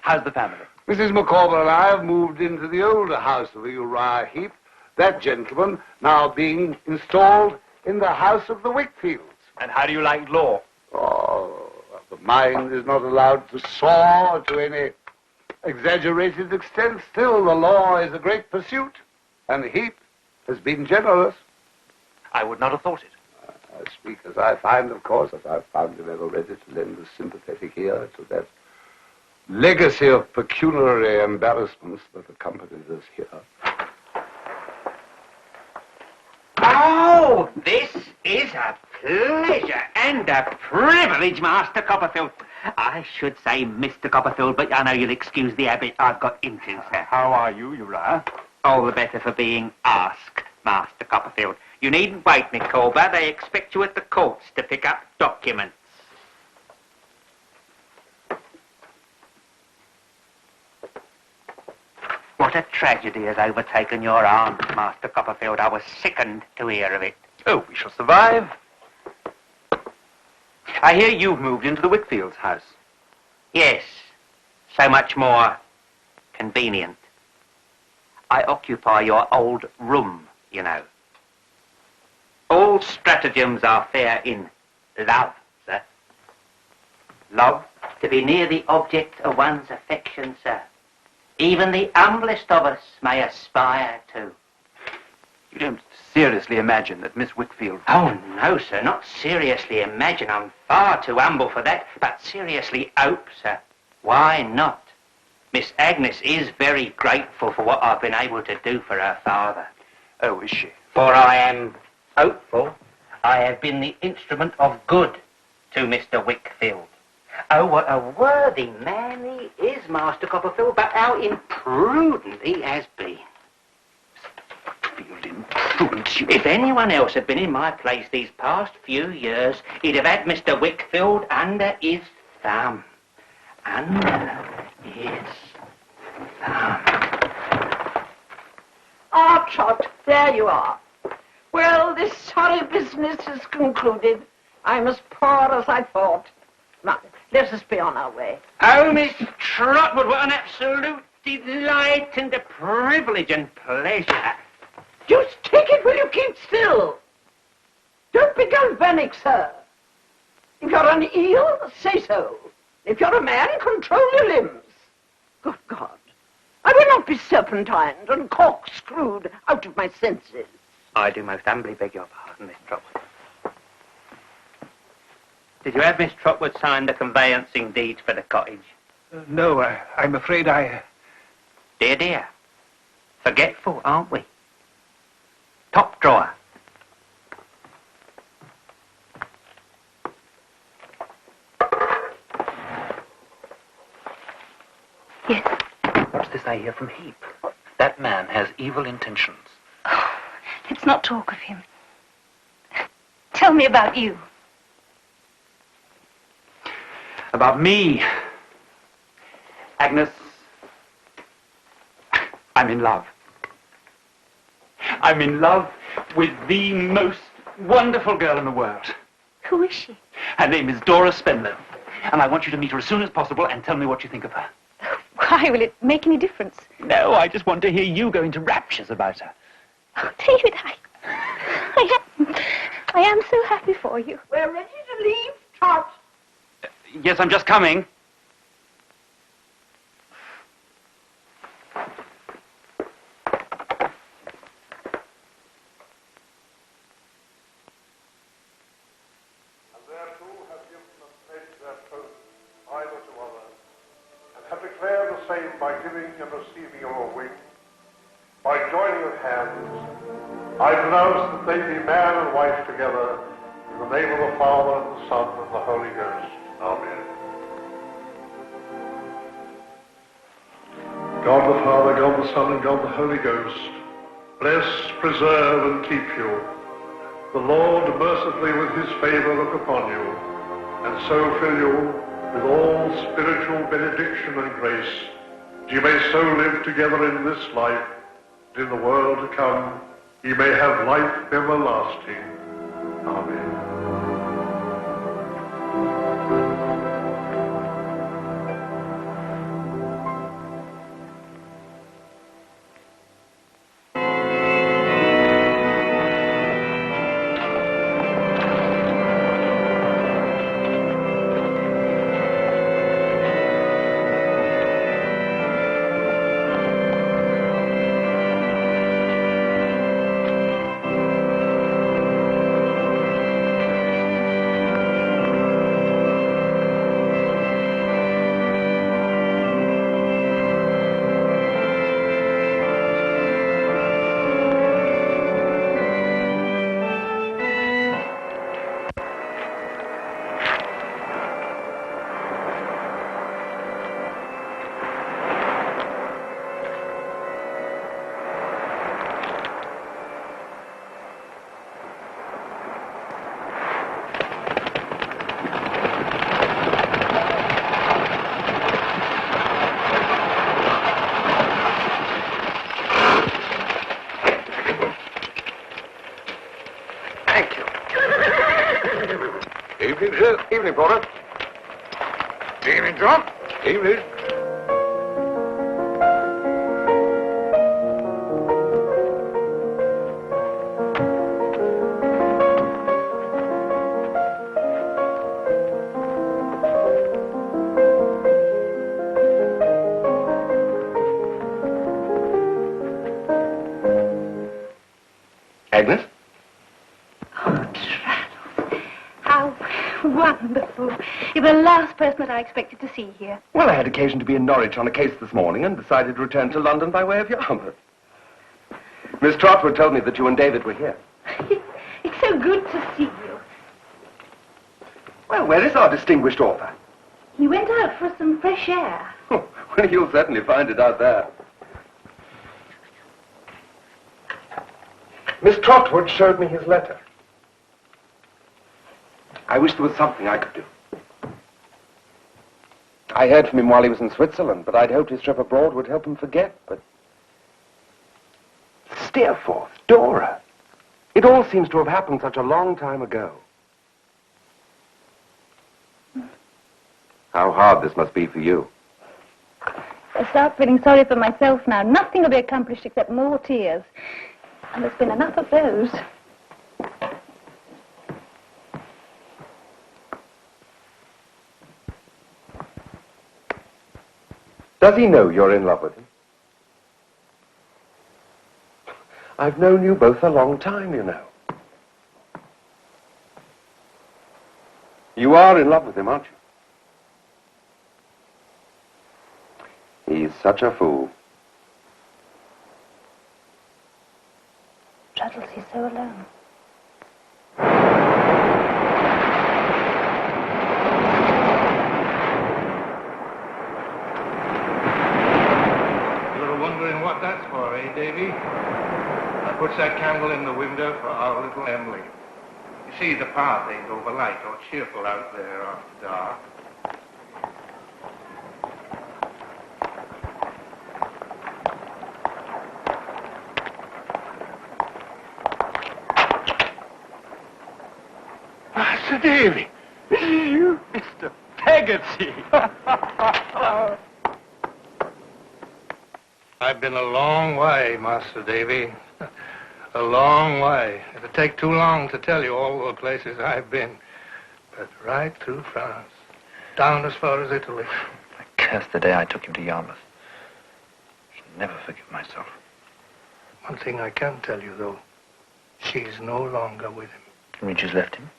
How's the family? Mrs. Micawber and I have moved into the older house of Uriah Heep, that gentleman now being installed in the house of the Wickfields. And how do you like law? Oh, the mind is not allowed to soar to any exaggerated extent. Still, the law is a great pursuit, and Heep has been generous. I would not have thought it. I speak as I find, of course, as I've found him ever ready to lend a sympathetic ear to that legacy of pecuniary embarrassments that accompanies us here. Oh, this is a pleasure and a privilege, Master Copperfield. I should say Mr. Copperfield, but I know you'll excuse the habit I've got into, sir. How are you, Uriah? All the better for being asked, Master Copperfield. You needn't wait, Micawber. They expect you at the courts to pick up documents. What a tragedy has overtaken your aunt, Master Copperfield. I was sickened to hear of it. Oh, we shall survive. I hear you've moved into the Wickfields' house. Yes, so much more convenient. I occupy your old room, you know. All stratagems are fair in love, sir. Love? To be near the object of one's affection, sir. Even the humblest of us may aspire to. You don't seriously imagine that Miss Wickfield... Oh, no, sir, not seriously imagine. I'm far too humble for that. But seriously hope, sir. Why not? Miss Agnes is very grateful for what I've been able to do for her father. Oh, is she? For I am hopeful I have been the instrument of good to Mr. Wickfield. Oh, what a worthy man he is, Master Copperfield, but how imprudent he has been. Wickfield, imprudent, you... If anyone else had been in my place these past few years, he'd have had Mr. Wickfield under his thumb. Under his thumb. Ah, Trot, there you are. Well, this sorry business is concluded. I'm as poor as I thought. Now, let us be on our way. Oh, Miss Trotwood, what an absolute delight and a privilege and pleasure. Just take it, will you keep still? Don't be galvanic, sir. If you're an eel, say so. If you're a man, control your limbs. Good God. I will not be serpentined and corkscrewed out of my senses. I do most humbly beg your pardon, Miss Trotwood. Did you have Miss Trotwood sign the conveyancing deed for the cottage? No, I'm afraid I... Dear, dear. Forgetful, aren't we? Top drawer. Yes. What's this I hear from Heap? That man has evil intentions. Oh, let's not talk of him. Tell me about you. About me. Agnes, I'm in love. I'm in love with the most wonderful girl in the world. Who is she? Her name is Dora Spenlow, and I want you to meet her as soon as possible and tell me what you think of her. Why will it make any difference? No, I just want to hear you go into raptures about her. Oh, David, I am so happy for you. We're ready to leave, Trot. Yes, I'm just coming. Declare the same by giving and receiving your ring, by joining of hands. I pronounce that they be man and wife together, in the name of the Father, and the Son, and the Holy Ghost. Amen. God the Father, God the Son, and God the Holy Ghost, bless, preserve, and keep you. The Lord mercifully with his favor look upon you, and so fill you with all spiritual benediction and grace, that you may so live together in this life, and in the world to come, ye may have life everlasting. Amen. Evening, sir. Evening, Porter. Evening, John. Evening. Agnes? Wonderful. You're the last person that I expected to see here. Well, I had occasion to be in Norwich on a case this morning and decided to return to London by way of Yarmouth. Miss Trotwood told me that you and David were here. It's so good to see you. Well, where is our distinguished author? He went out for some fresh air. Well, you'll certainly find it out there. Miss Trotwood showed me his letter. I wish there was something I could do. I heard from him while he was in Switzerland, but I'd hoped his trip abroad would help him forget, but... Steerforth, Dora. It all seems to have happened such a long time ago. How hard this must be for you. I start feeling sorry for myself now. Nothing will be accomplished except more tears. And there's been enough of those. Does he know you're in love with him? I've known you both a long time, you know. You are in love with him, aren't you? He's such a fool. Traddles, he's so alone. You're wondering what that's for, eh, Davy? I puts that candle in the window for our little Emily. You see, the path ain't overlight or cheerful out there after dark. Master Davy, you, Mr. Peggotty. I've been a long way, Master Davy. A long way. It'd take too long to tell you all the places I've been. But right through France, down as far as Italy. I curse the day I took him to Yarmouth. I should never forgive myself. One thing I can tell you, though. She's no longer with him. You mean she's left him?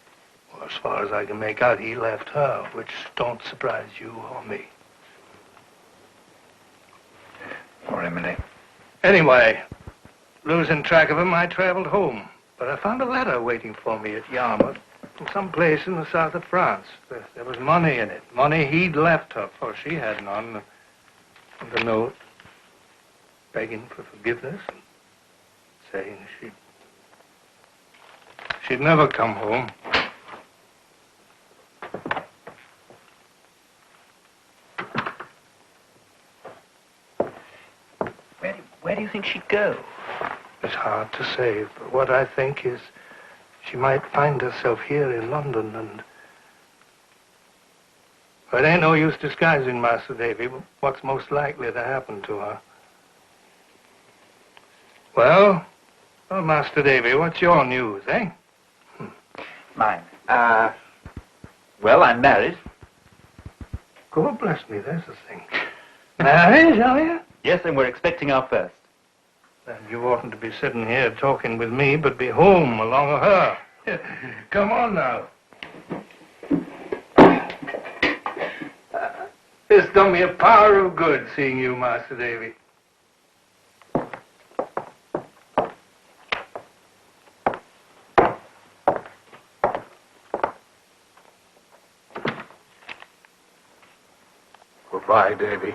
Well, as far as I can make out, he left her, which don't surprise you or me. Poor Emily. Anyway, losing track of him, I traveled home. But I found a letter waiting for me at Yarmouth from some place in the south of France. There was money in it. Money he'd left her, for she had none. And a note begging for forgiveness and saying she'd never come home. Where do you think she'd go? It's hard to say, but what I think is she might find herself here in London and... It ain't no use disguising, Master Davy, what's most likely to happen to her. Well, Master Davy, what's your news, eh? Mine. Well, I'm married. God bless me, there's the thing. Married, are you? Yes, and we're expecting our first. Then you oughtn't to be sitting here talking with me, but be home along with her. Come on now. It's done me a power of good seeing you, Master Davy. Goodbye, Davy.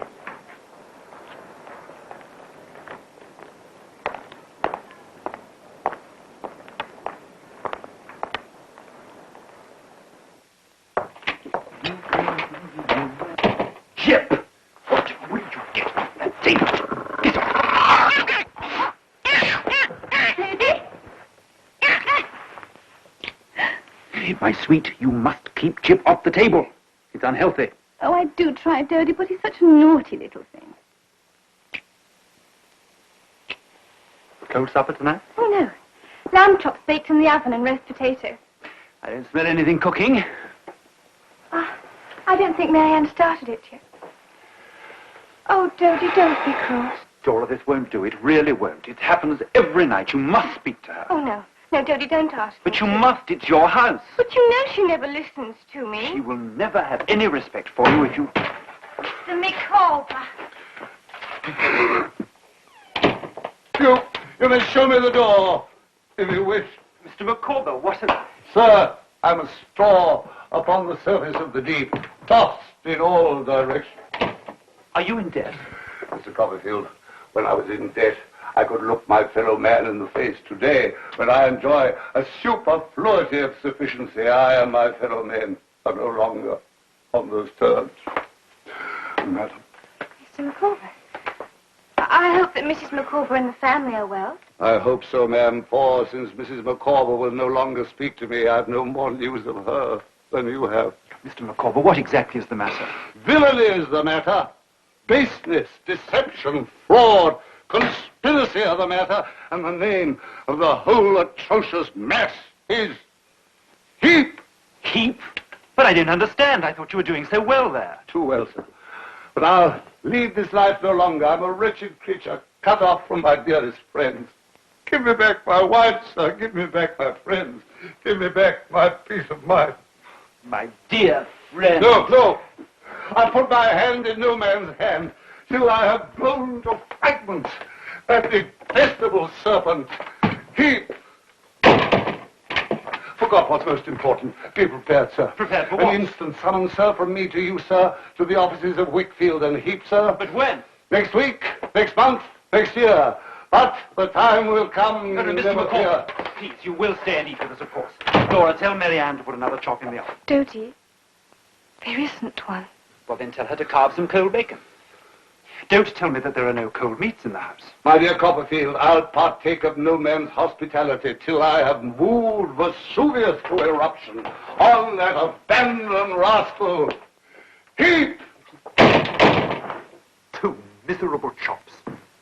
My sweet, you must keep Chip off the table. It's unhealthy. Oh, I do try, Dodie, but he's such a naughty little thing. Cold supper tonight? Oh, no. Lamb chops baked in the oven and roast potatoes. I don't smell anything cooking. I don't think Marianne started it yet. Oh, Dodie, don't be cross. Dora, this won't do. It really won't. It happens every night. You must speak to her. Oh, no. No, Dodie, don't ask me. But you must. It's your house. But you know she never listens to me. She will never have any respect for you if you... The Micawber. You may show me the door, if you wish. Mr. Micawber, what a... Sir, I'm a straw upon the surface of the deep, tossed in all directions. Are you in debt? Mr. Copperfield, when I was in debt, I could look my fellow man in the face. Today, when I enjoy a superfluity of sufficiency, I and my fellow men are no longer on those terms. Madam. Mr. Micawber, I hope that Mrs. Micawber and the family are well. I hope so, ma'am, for since Mrs. Micawber will no longer speak to me, I've no more news of her than you have. Mr. Micawber, what exactly is the matter? Villainy is the matter. Baseness, deception, fraud, conspiracy are the matter, and the name of the whole atrocious mess is Heap. Heap? But I don't understand. I thought you were doing so well there. Too well, sir. But I'll lead this life no longer. I'm a wretched creature, cut off from my dearest friends. Give me back my wife, sir. Give me back my friends. Give me back my peace of mind. My dear friend. Look, look. I put my hand in no man's hand till I have blown to fragments that detestable serpent. He forgot what's most important. Be prepared, sir. Prepared for what? An instant summons, sir, from me to you, sir, to the offices of Wickfield and Heap, sir. But when? Next week, next month, next year. But the time will come. No, Mr. never fear. McCall. Please, you will stay and eat with us, of course. Dora, tell Mary Ann to put another chop in the oven. Dodie, there isn't one. Well, then tell her to carve some cold bacon. Don't tell me that there are no cold meats in the house. My dear Copperfield, I'll partake of no man's hospitality till I have moved Vesuvius to eruption on that abandoned rascal. Heap! 2 miserable chops.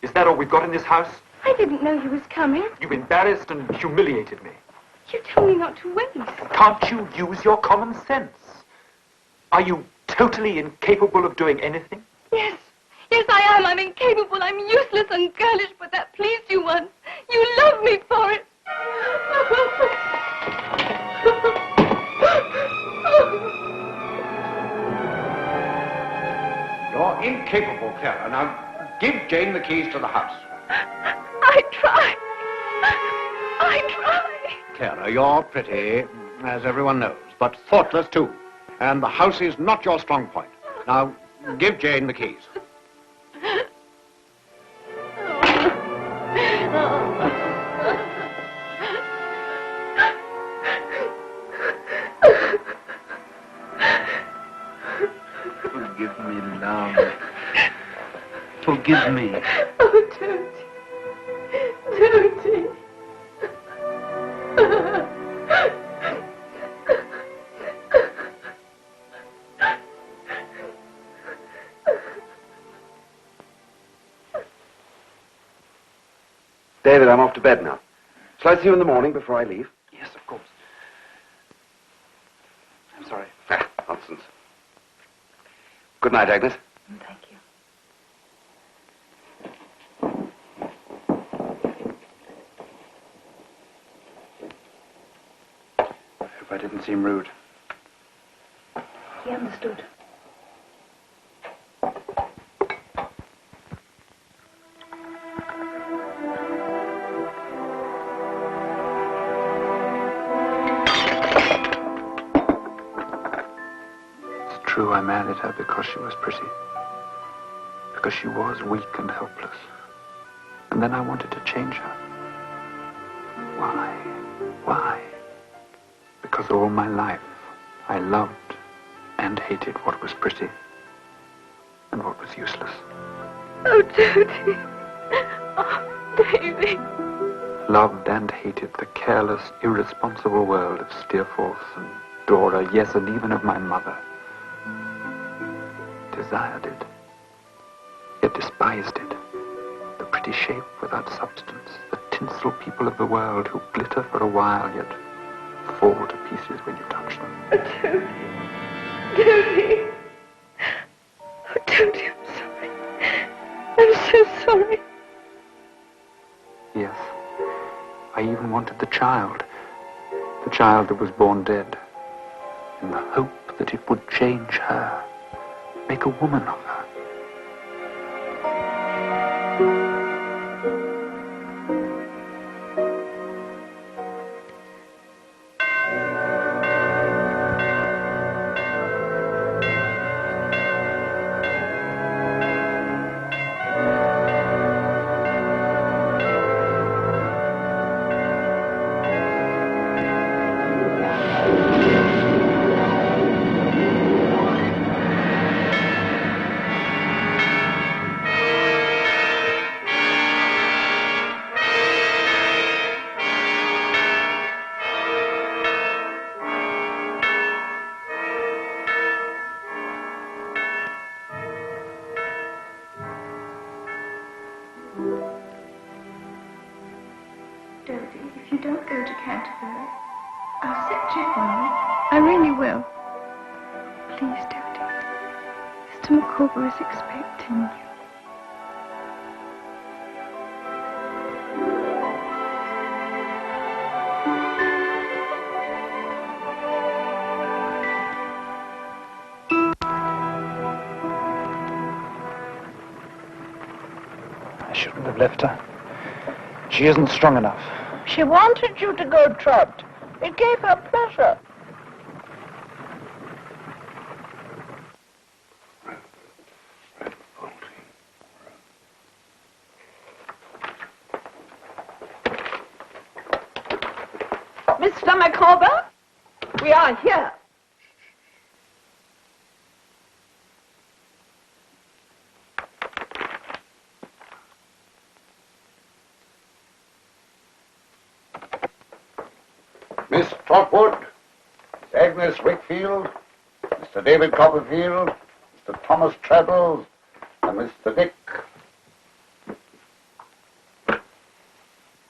Is that all we've got in this house? I didn't know he was coming. You've embarrassed and humiliated me. You told me not to wait. Can't you use your common sense? Are you totally incapable of doing anything? Yes. Yes, I am. I'm incapable. I'm useless and girlish, but that pleased you once. You love me for it. You're incapable, Clara. Now, give Jane the keys to the house. I try. Clara, you're pretty, as everyone knows, but thoughtless, too. And the house is not your strong point. Now, give Jane the keys. Forgive me, love. Forgive me. Oh, Dodie. David, I'm off to bed now. Shall I see you in the morning before I leave? Yes, of course. I'm sorry. Ah, nonsense. Good night, Agnes. Thank you. I hope I didn't seem rude. He understood. True, I married her because she was pretty. Because she was weak and helpless. And then I wanted to change her. Why? Why? Because all my life I loved and hated what was pretty and what was useless. Oh, Dodie. Oh, Davy. Loved and hated the careless, irresponsible world of Steerforth and Dora, yes, and even of my mother. Desired it, yet despised it. The pretty shape without substance, the tinsel people of the world who glitter for a while, yet fall to pieces when you touch them. Oh, Dodie. Oh, Dodie, I'm sorry. I'm so sorry. Yes, I even wanted the child that was born dead, in the hope that it would change her. Make a woman of her. Dodie, if you don't go to Canterbury, I'll set Jeff on you. I really will. Please, Dodie. Mr. Micawber is expecting you. shouldn't have left her. She isn't strong enough. She wanted you to go, Trot. It gave her pleasure. Mr. Micawber, we are here. Miss Trotwood, Miss Agnes Wakefield, Mr. David Copperfield, Mr. Thomas Traddles, and Mr. Dick.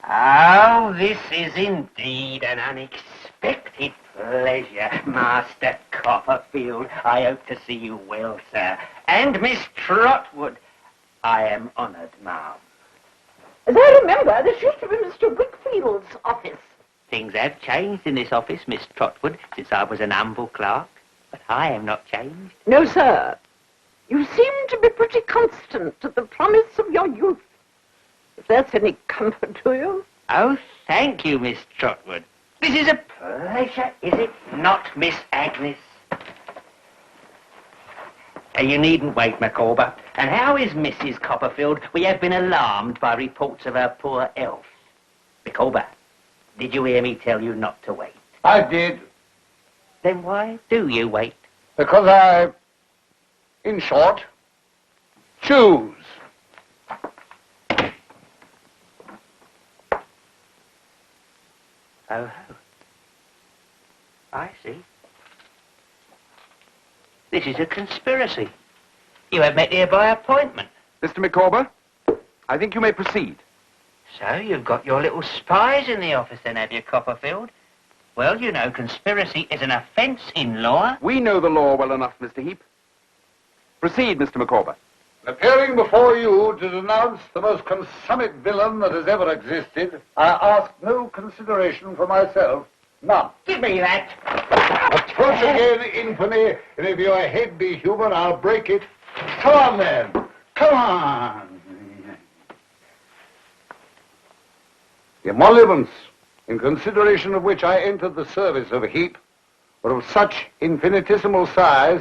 Oh, this is indeed an unexpected pleasure, Master Copperfield. I hope to see you well, sir. And Miss Trotwood, I am honoured, ma'am. As I remember, this used to be Mr. Wickfield's office. Things have changed in this office, Miss Trotwood, since I was an humble clerk. But I am not changed. No, sir. You seem to be pretty constant to the promise of your youth. If that's any comfort to you. Oh, thank you, Miss Trotwood. This is a pleasure, is it not, Miss Agnes? You needn't wait, Micawber. And how is Mrs. Copperfield? We have been alarmed by reports of her poor health. Micawber, did you hear me tell you not to wait? I did. Then why do you wait? Because I, in short, choose. Oh, I see. This is a conspiracy. You have met here by appointment. Mr. Micawber, I think you may proceed. So you've got your little spies in the office then, have you, Copperfield? Well, you know, conspiracy is an offence in law. We know the law well enough, Mr. Heap. Proceed, Mr. Micawber. Appearing before you to denounce the most consummate villain that has ever existed, I ask no consideration for myself. None. Give me that. Approach again, infamy, and if your head be human, I'll break it. Come on, then. Come on. The emoluments, in consideration of which I entered the service of Heap, were of such infinitesimal size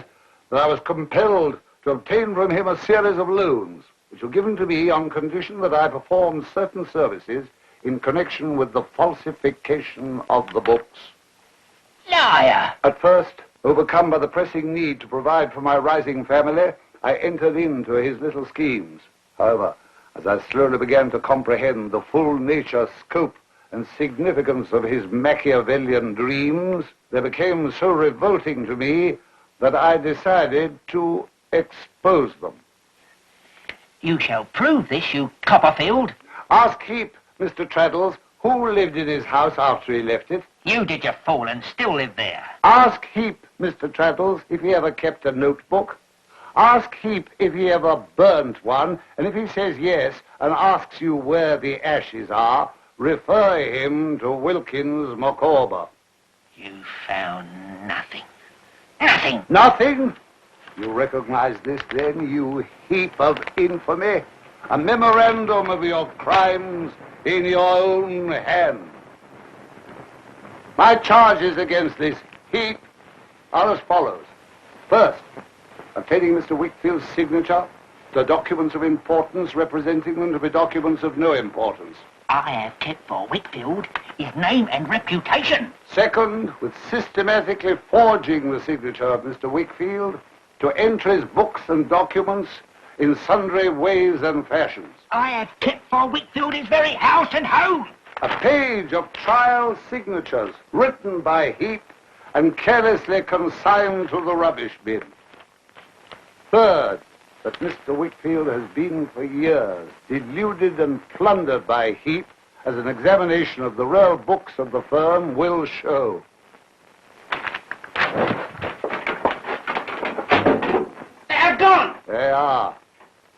that I was compelled to obtain from him a series of loans, which were given to me on condition that I performed certain services in connection with the falsification of the books. Liar! At first, overcome by the pressing need to provide for my rising family, I entered into his little schemes. However, as I slowly began to comprehend the full nature, scope, and significance of his Machiavellian dreams, they became so revolting to me that I decided to expose them. You shall prove this, you Copperfield. Ask Heap, Mr. Traddles, who lived in his house after he left it. You did, you fool, and still live there. Ask Heap, Mr. Traddles, if he ever kept a notebook. Ask Heap if he ever burnt one, and if he says yes and asks you where the ashes are, refer him to Wilkins Micawber. You found nothing. Nothing! Nothing? You recognize this, then, you heap of infamy? A memorandum of your crimes in your own hand. My charges against this Heap are as follows. First, obtaining Mr. Wickfield's signature to documents of importance, representing them to be documents of no importance. I have kept for Wickfield his name and reputation. Second, with systematically forging the signature of Mr. Wickfield to enter his books and documents in sundry ways and fashions. I have kept for Wickfield his very house and home. A page of trial signatures written by Heap and carelessly consigned to the rubbish bin. Third, that Mr. Wickfield has been for years deluded and plundered by Heap, as an examination of the real books of the firm will show. They are gone. They are.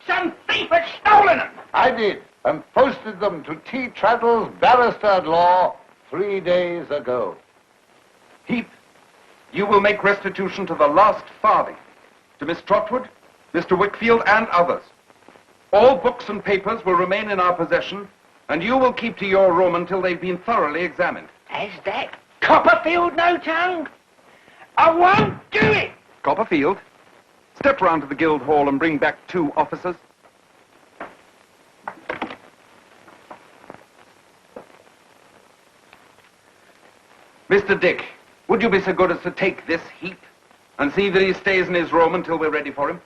Some thief has stolen them. I did, and posted them to T. Traddles, barrister at law, 3 days ago. Heap, you will make restitution to the last farthing, to Miss Trotwood, Mr. Wickfield, and others. All books and papers will remain in our possession, and you will keep to your room until they've been thoroughly examined. Has that Copperfield no tongue? I won't do it! Copperfield, step round to the guild hall and bring back 2 officers. Mr. Dick, would you be so good as to take this heap and see that he stays in his room until we're ready for him?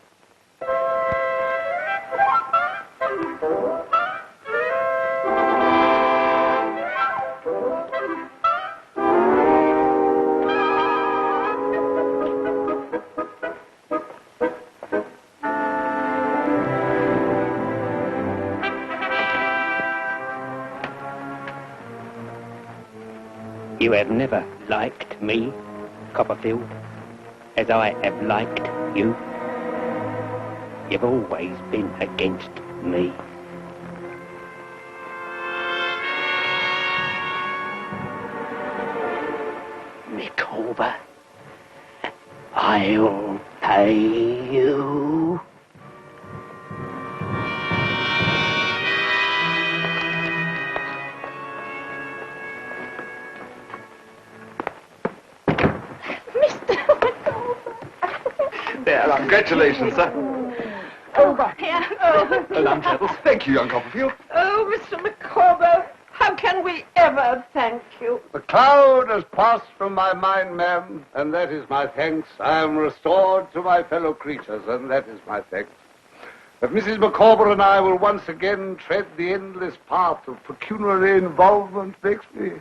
You have never liked me, Copperfield, as I have liked you. You've always been against me. Micawber, I'll pay you. There, congratulations, sir. Over here. Oh, Madame Treadles. Thank you, young Copperfield. oh, Mr. Micawber, how can we ever thank you? The cloud has passed from my mind, ma'am, and that is my thanks. I am restored to my fellow creatures, and that is my thanks. But Mrs. Micawber and I will once again tread the endless path of pecuniary involvement makes me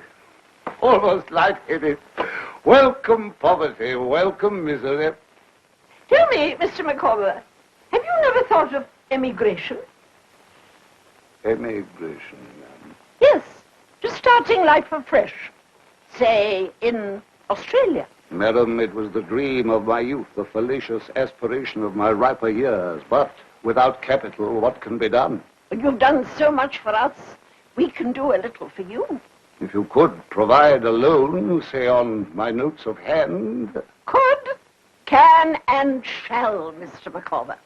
almost lightheaded. Welcome, poverty. Welcome, misery. Tell me, Mr. Micawber, have you never thought of emigration? Emigration, ma'am. Yes, just starting life afresh. Say, in Australia. Madam, it was the dream of my youth, the fallacious aspiration of my riper years. But without capital, what can be done? You've done so much for us. We can do a little for you. If you could provide a loan, say on my notes of hand. Could, can, and shall, Mr. Micawber.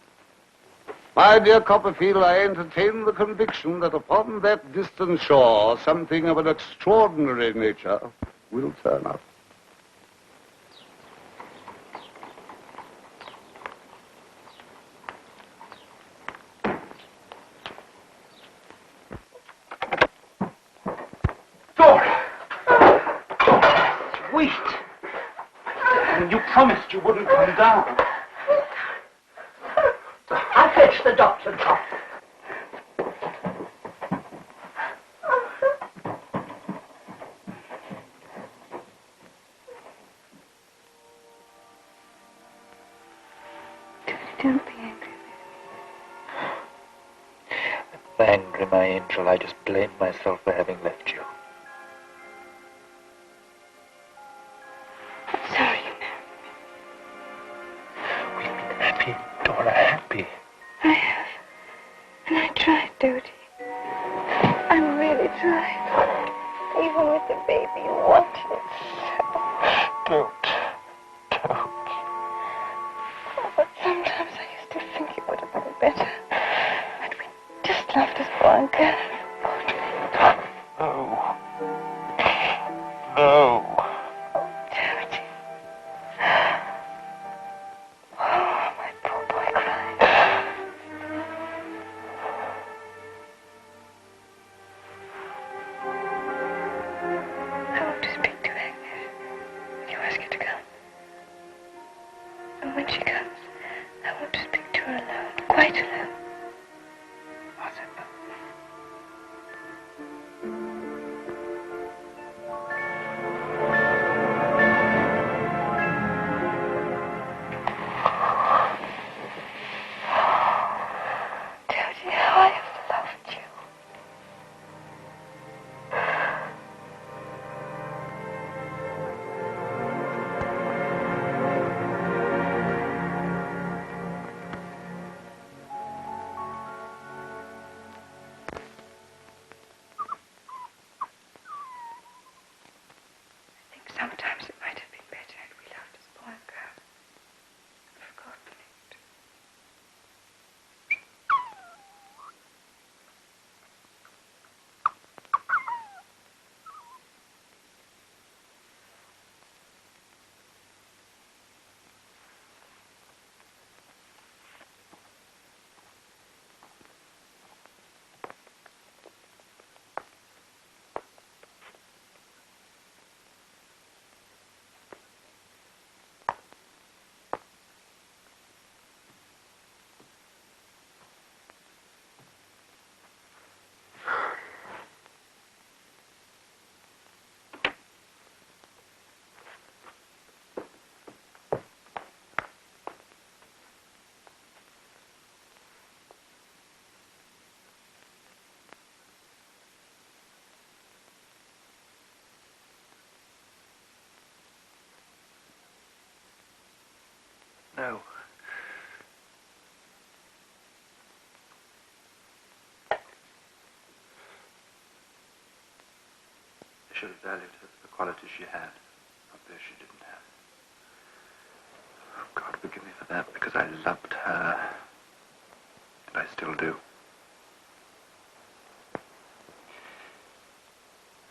My dear Copperfield, I entertain the conviction that upon that distant shore, something of an extraordinary nature will turn up. Wait! And you promised you wouldn't come down. I'll fetch the doctor, Doc. Don't be angry. I'm angry, my angel. I just blame myself for having left you. Sorry. Happy, Dora, happy. I have. And I tried, Dodie. I really tried. Even with the baby, you wanted it so. Don't. Oh, but sometimes I used to think it would have been better. That we just loved this boy and girl. No. No. Dodie. Oh, my poor boy cried. I want to speak to Agnes. Will you ask her to come? And when she comes, I want to speak to her alone, quite alone. Dodie, how I have loved you. I think sometimes it might have been better had we loved this boy and girl. And forgotten it. No. I should have valued her for the qualities she had, not those she didn't have. Oh, God forgive me for that, because I loved her. And I still do.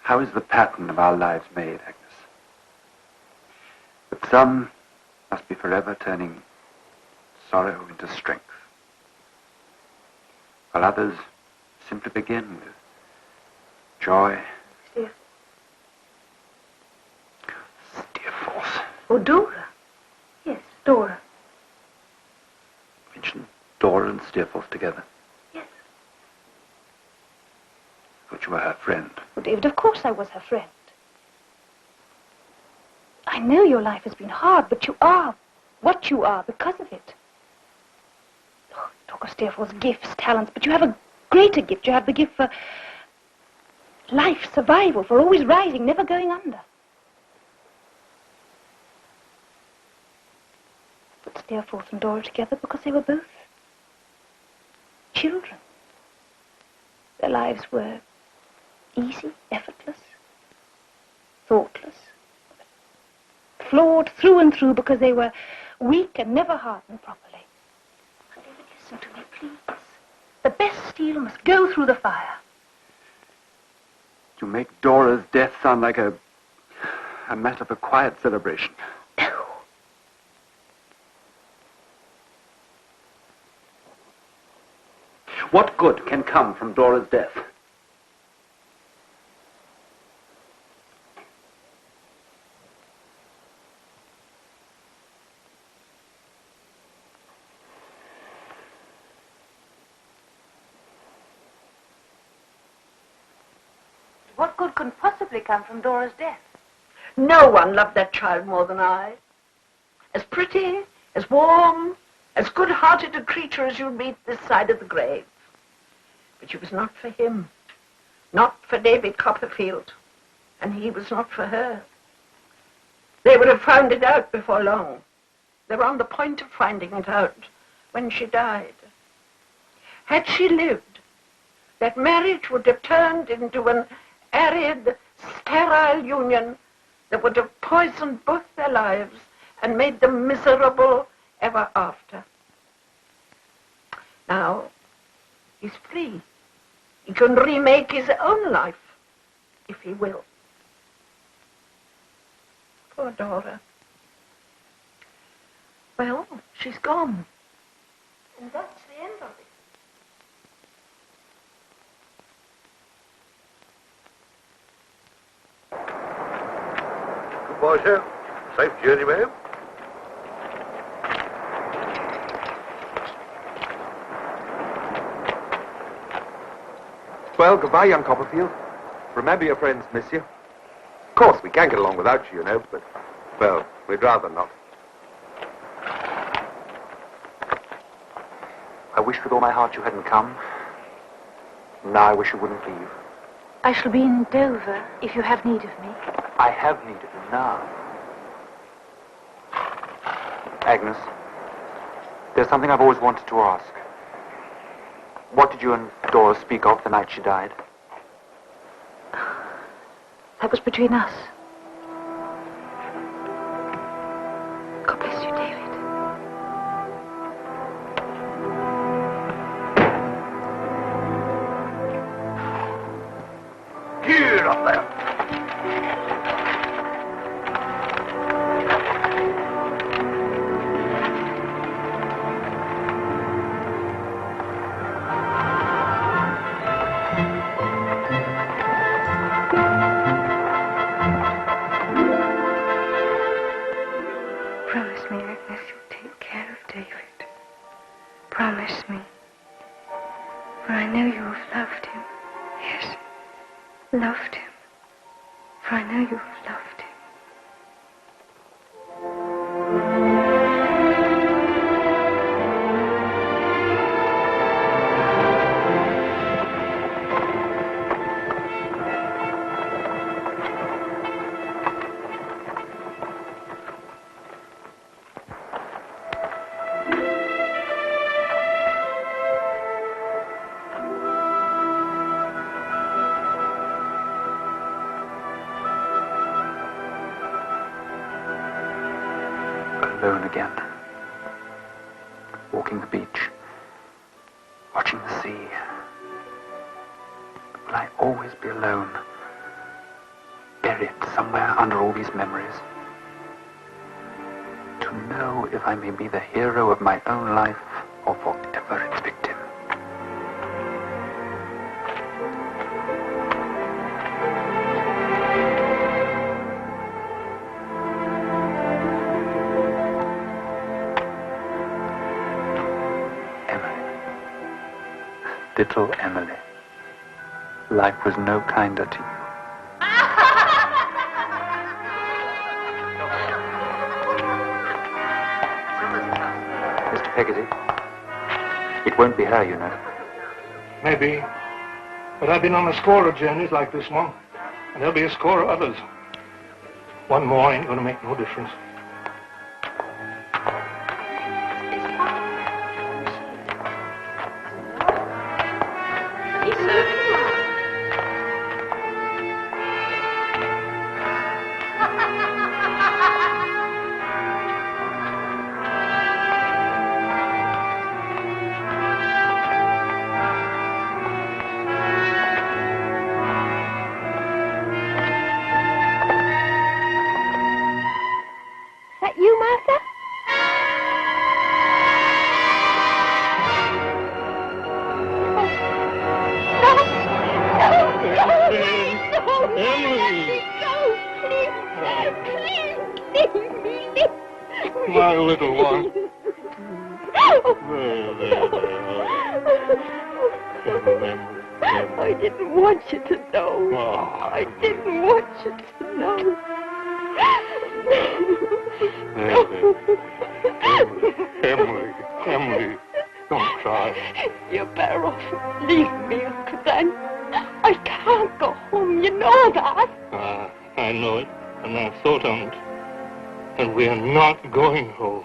How is the pattern of our lives made, Agnes? That some must be forever turning sorrow into strength, while others simply begin with joy. Steerforth. Oh, Dora. Yes, Dora. Mention Dora and Steerforth together. Yes. I thought you were her friend. Oh, David, of course I was her friend. I know your life has been hard, but you are what you are because of it. Oh, talk of Steerforth's gifts, talents, but you have a greater gift. You have the gift for life, survival, for always rising, never going under. Put Steerforth and Dora together because they were both children. Their lives were easy, effortless, thoughtless, flawed through and through because they were weak and never hardened properly. And David, listen to me, please. The best steel must go through the fire. You make Dora's death sound like a matter for quiet celebration. No. What good can come from Dora's death? What good can possibly come from Dora's death? No one loved that child more than I. As pretty, as warm, as good-hearted a creature as you'll meet this side of the grave. But she was not for him. Not for David Copperfield. And he was not for her. They would have found it out before long. They were on the point of finding it out when she died. Had she lived, that marriage would have turned into an arid, sterile union that would have poisoned both their lives and made them miserable ever after. Now, he's free. He can remake his own life, if he will. Poor Dora. Well, she's gone. And that's the end of it. Goodbye, sir. Safe journey, ma'am. Well, goodbye, young Copperfield. Remember your friends miss you. Of course, we can't get along without you, you know, but, well, we'd rather not. I wish with all my heart you hadn't come. Now I wish you wouldn't leave. I shall be in Dover if you have need of me. I have need of you now. Agnes, there's something I've always wanted to ask. What did you and Dora speak of the night she died? That was between us. God bless you, David. Get up there. Promise me, Agnes, you'll take care of David. Promise me. For I know you have loved him. Yes, loved him. For I know you have loved him. alone again. Walking the beach, watching the sea. Will I always be alone, buried somewhere under all these memories? To know if I may be the hero of my own life or forever its victim. Little Emily, life was no kinder to you. Mr. Peggotty, it won't be her, you know. Maybe. But I've been on a score of journeys like this one, and there'll be a score of others. One more ain't going to make no difference. My little one. I didn't want you to know. Oh. I didn't want you to know. Emily, don't cry. You're better off leaving me, Uncle Dan. I can't go home, you know that. I know it, and I've thought on it. And we're not going home.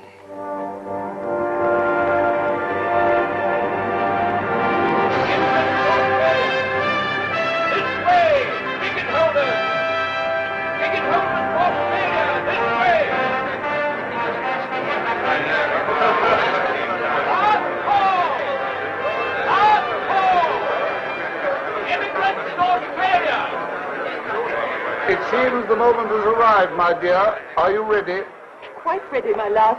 It seems the moment has arrived, my dear. Are you ready? Quite ready, my love.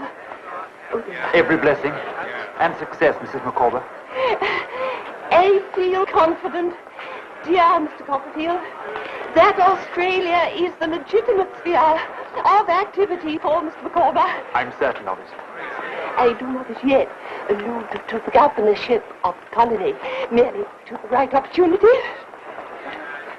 Every blessing and success, Mrs. Micawber. I feel confident, dear Mr. Copperfield, that Australia is the legitimate sphere of activity for Mr. Micawber. I'm certain of it. I do not as yet allude to the governorship of the colony, merely to the right opportunity.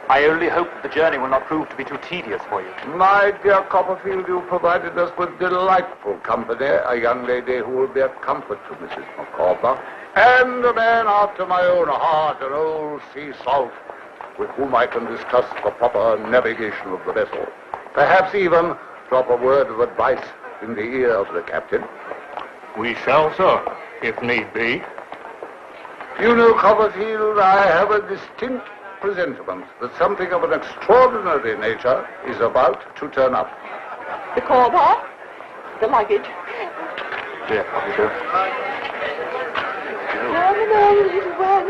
I only hope that the journey will not prove to be too tedious for you. My dear Copperfield, you provided us with delightful company, a young lady who will be a comfort to Mrs. Micawber, and a man after my own heart, an old sea salt, with whom I can discuss the proper navigation of the vessel. Perhaps even drop a word of advice in the ear of the captain. We shall, sir, if need be. You know, Copperfield, I have a distinct presentiment that something of an extraordinary nature is about to turn up. The Micawber, the luggage. Dear Copperfield. No, little one.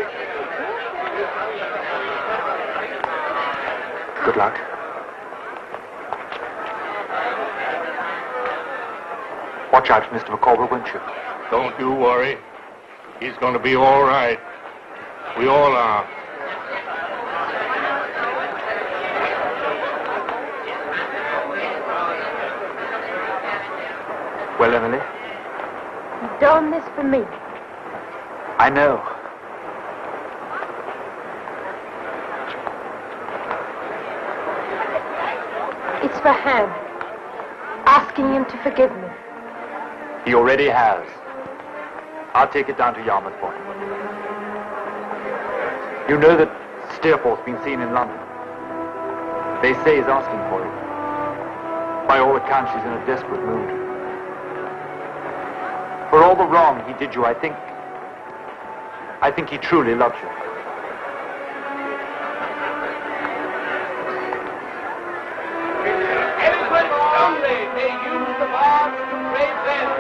Good luck. Watch out, Mr. Micawber, won't you? Don't you worry. He's going to be all right. We all are. Well, Emily? You've done this for me. I know. It's for Ham. Asking him to forgive me. He already has. I'll take it down to Yarmouth for him. You know that Steerforth's been seen in London. They say he's asking for you. By all accounts, she's in a desperate mood. For all the wrong he did you, I think he truly loves you. Eloquent only may use the bars to praise them.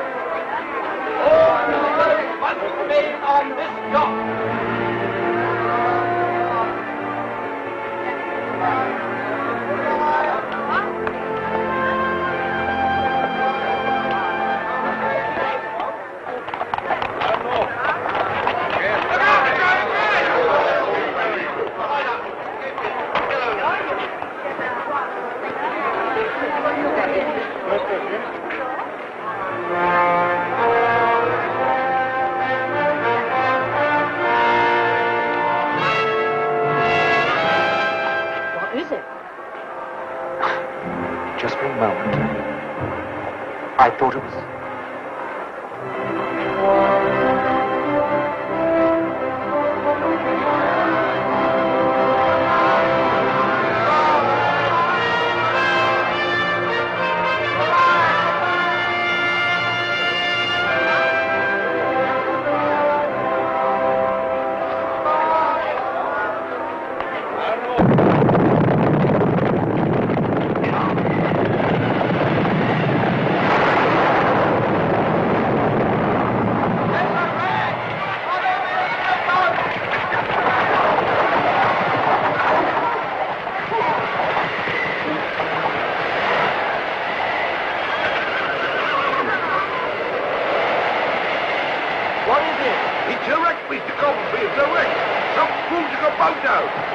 It's a wreck, Mr. Copperfield, a wreck. Some fool took a boat out.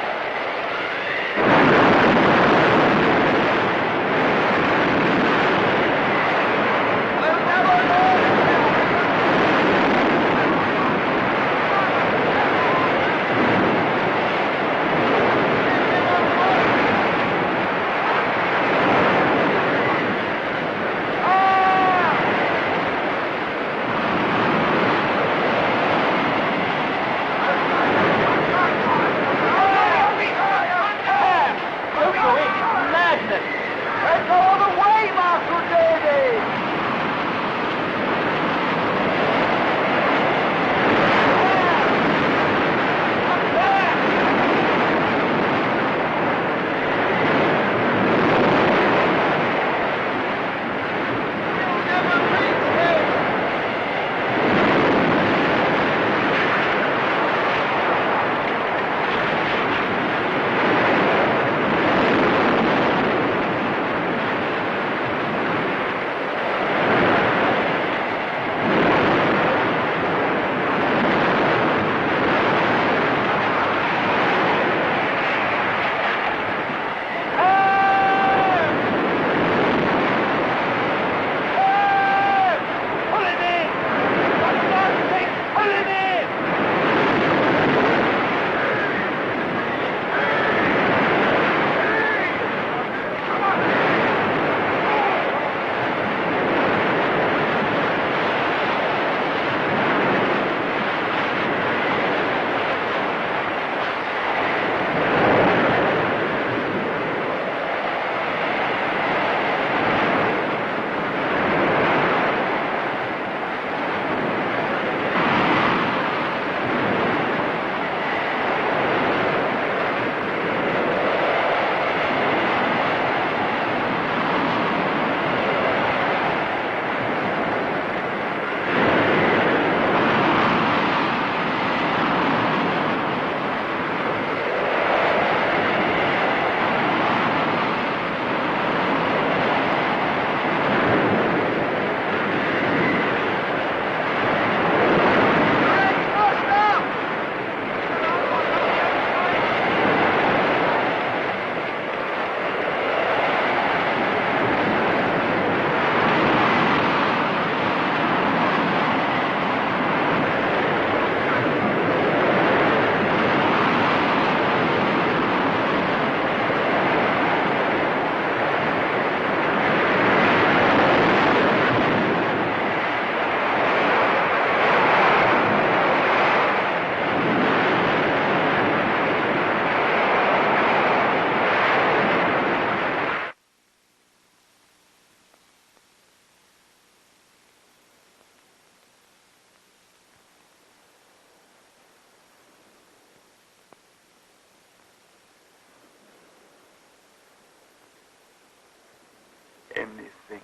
Anything.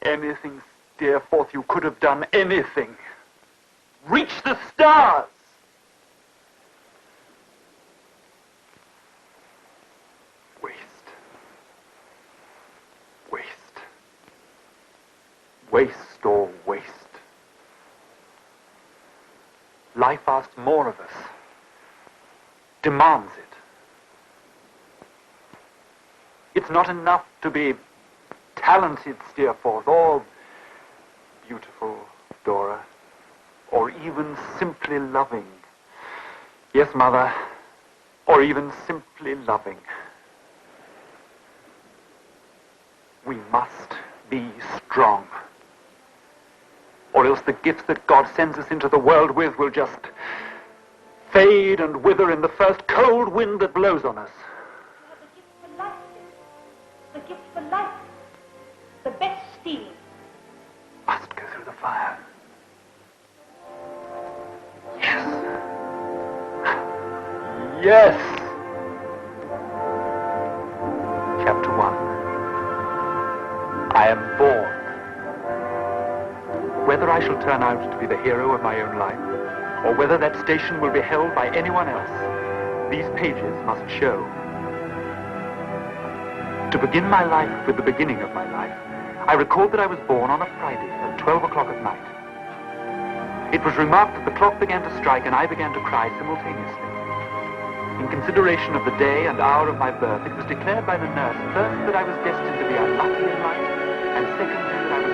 Anything, Steerforth, you could have done anything. Reach the stars! Waste. Waste. Waste or waste. Life asks more of us. Demands it. It's not enough to be talented, Steerforth, or beautiful, Dora, or even simply loving. Yes, Mother, or even simply loving. We must be strong. Or else the gifts that God sends us into the world with will just fade and wither in the first cold wind that blows on us. The gift for life. The best steel. Must go through the fire. Yes. Yes. Chapter 1. I am born. Whether I shall turn out to be the hero of my own life, or whether that station will be held by anyone else, these pages must show. To begin my life with the beginning of my life, I record that I was born on a Friday at 12 o'clock at night. It was remarked that the clock began to strike and I began to cry simultaneously. In consideration of the day and hour of my birth, it was declared by the nurse, first, that I was destined to be unlucky in life, and secondly, that I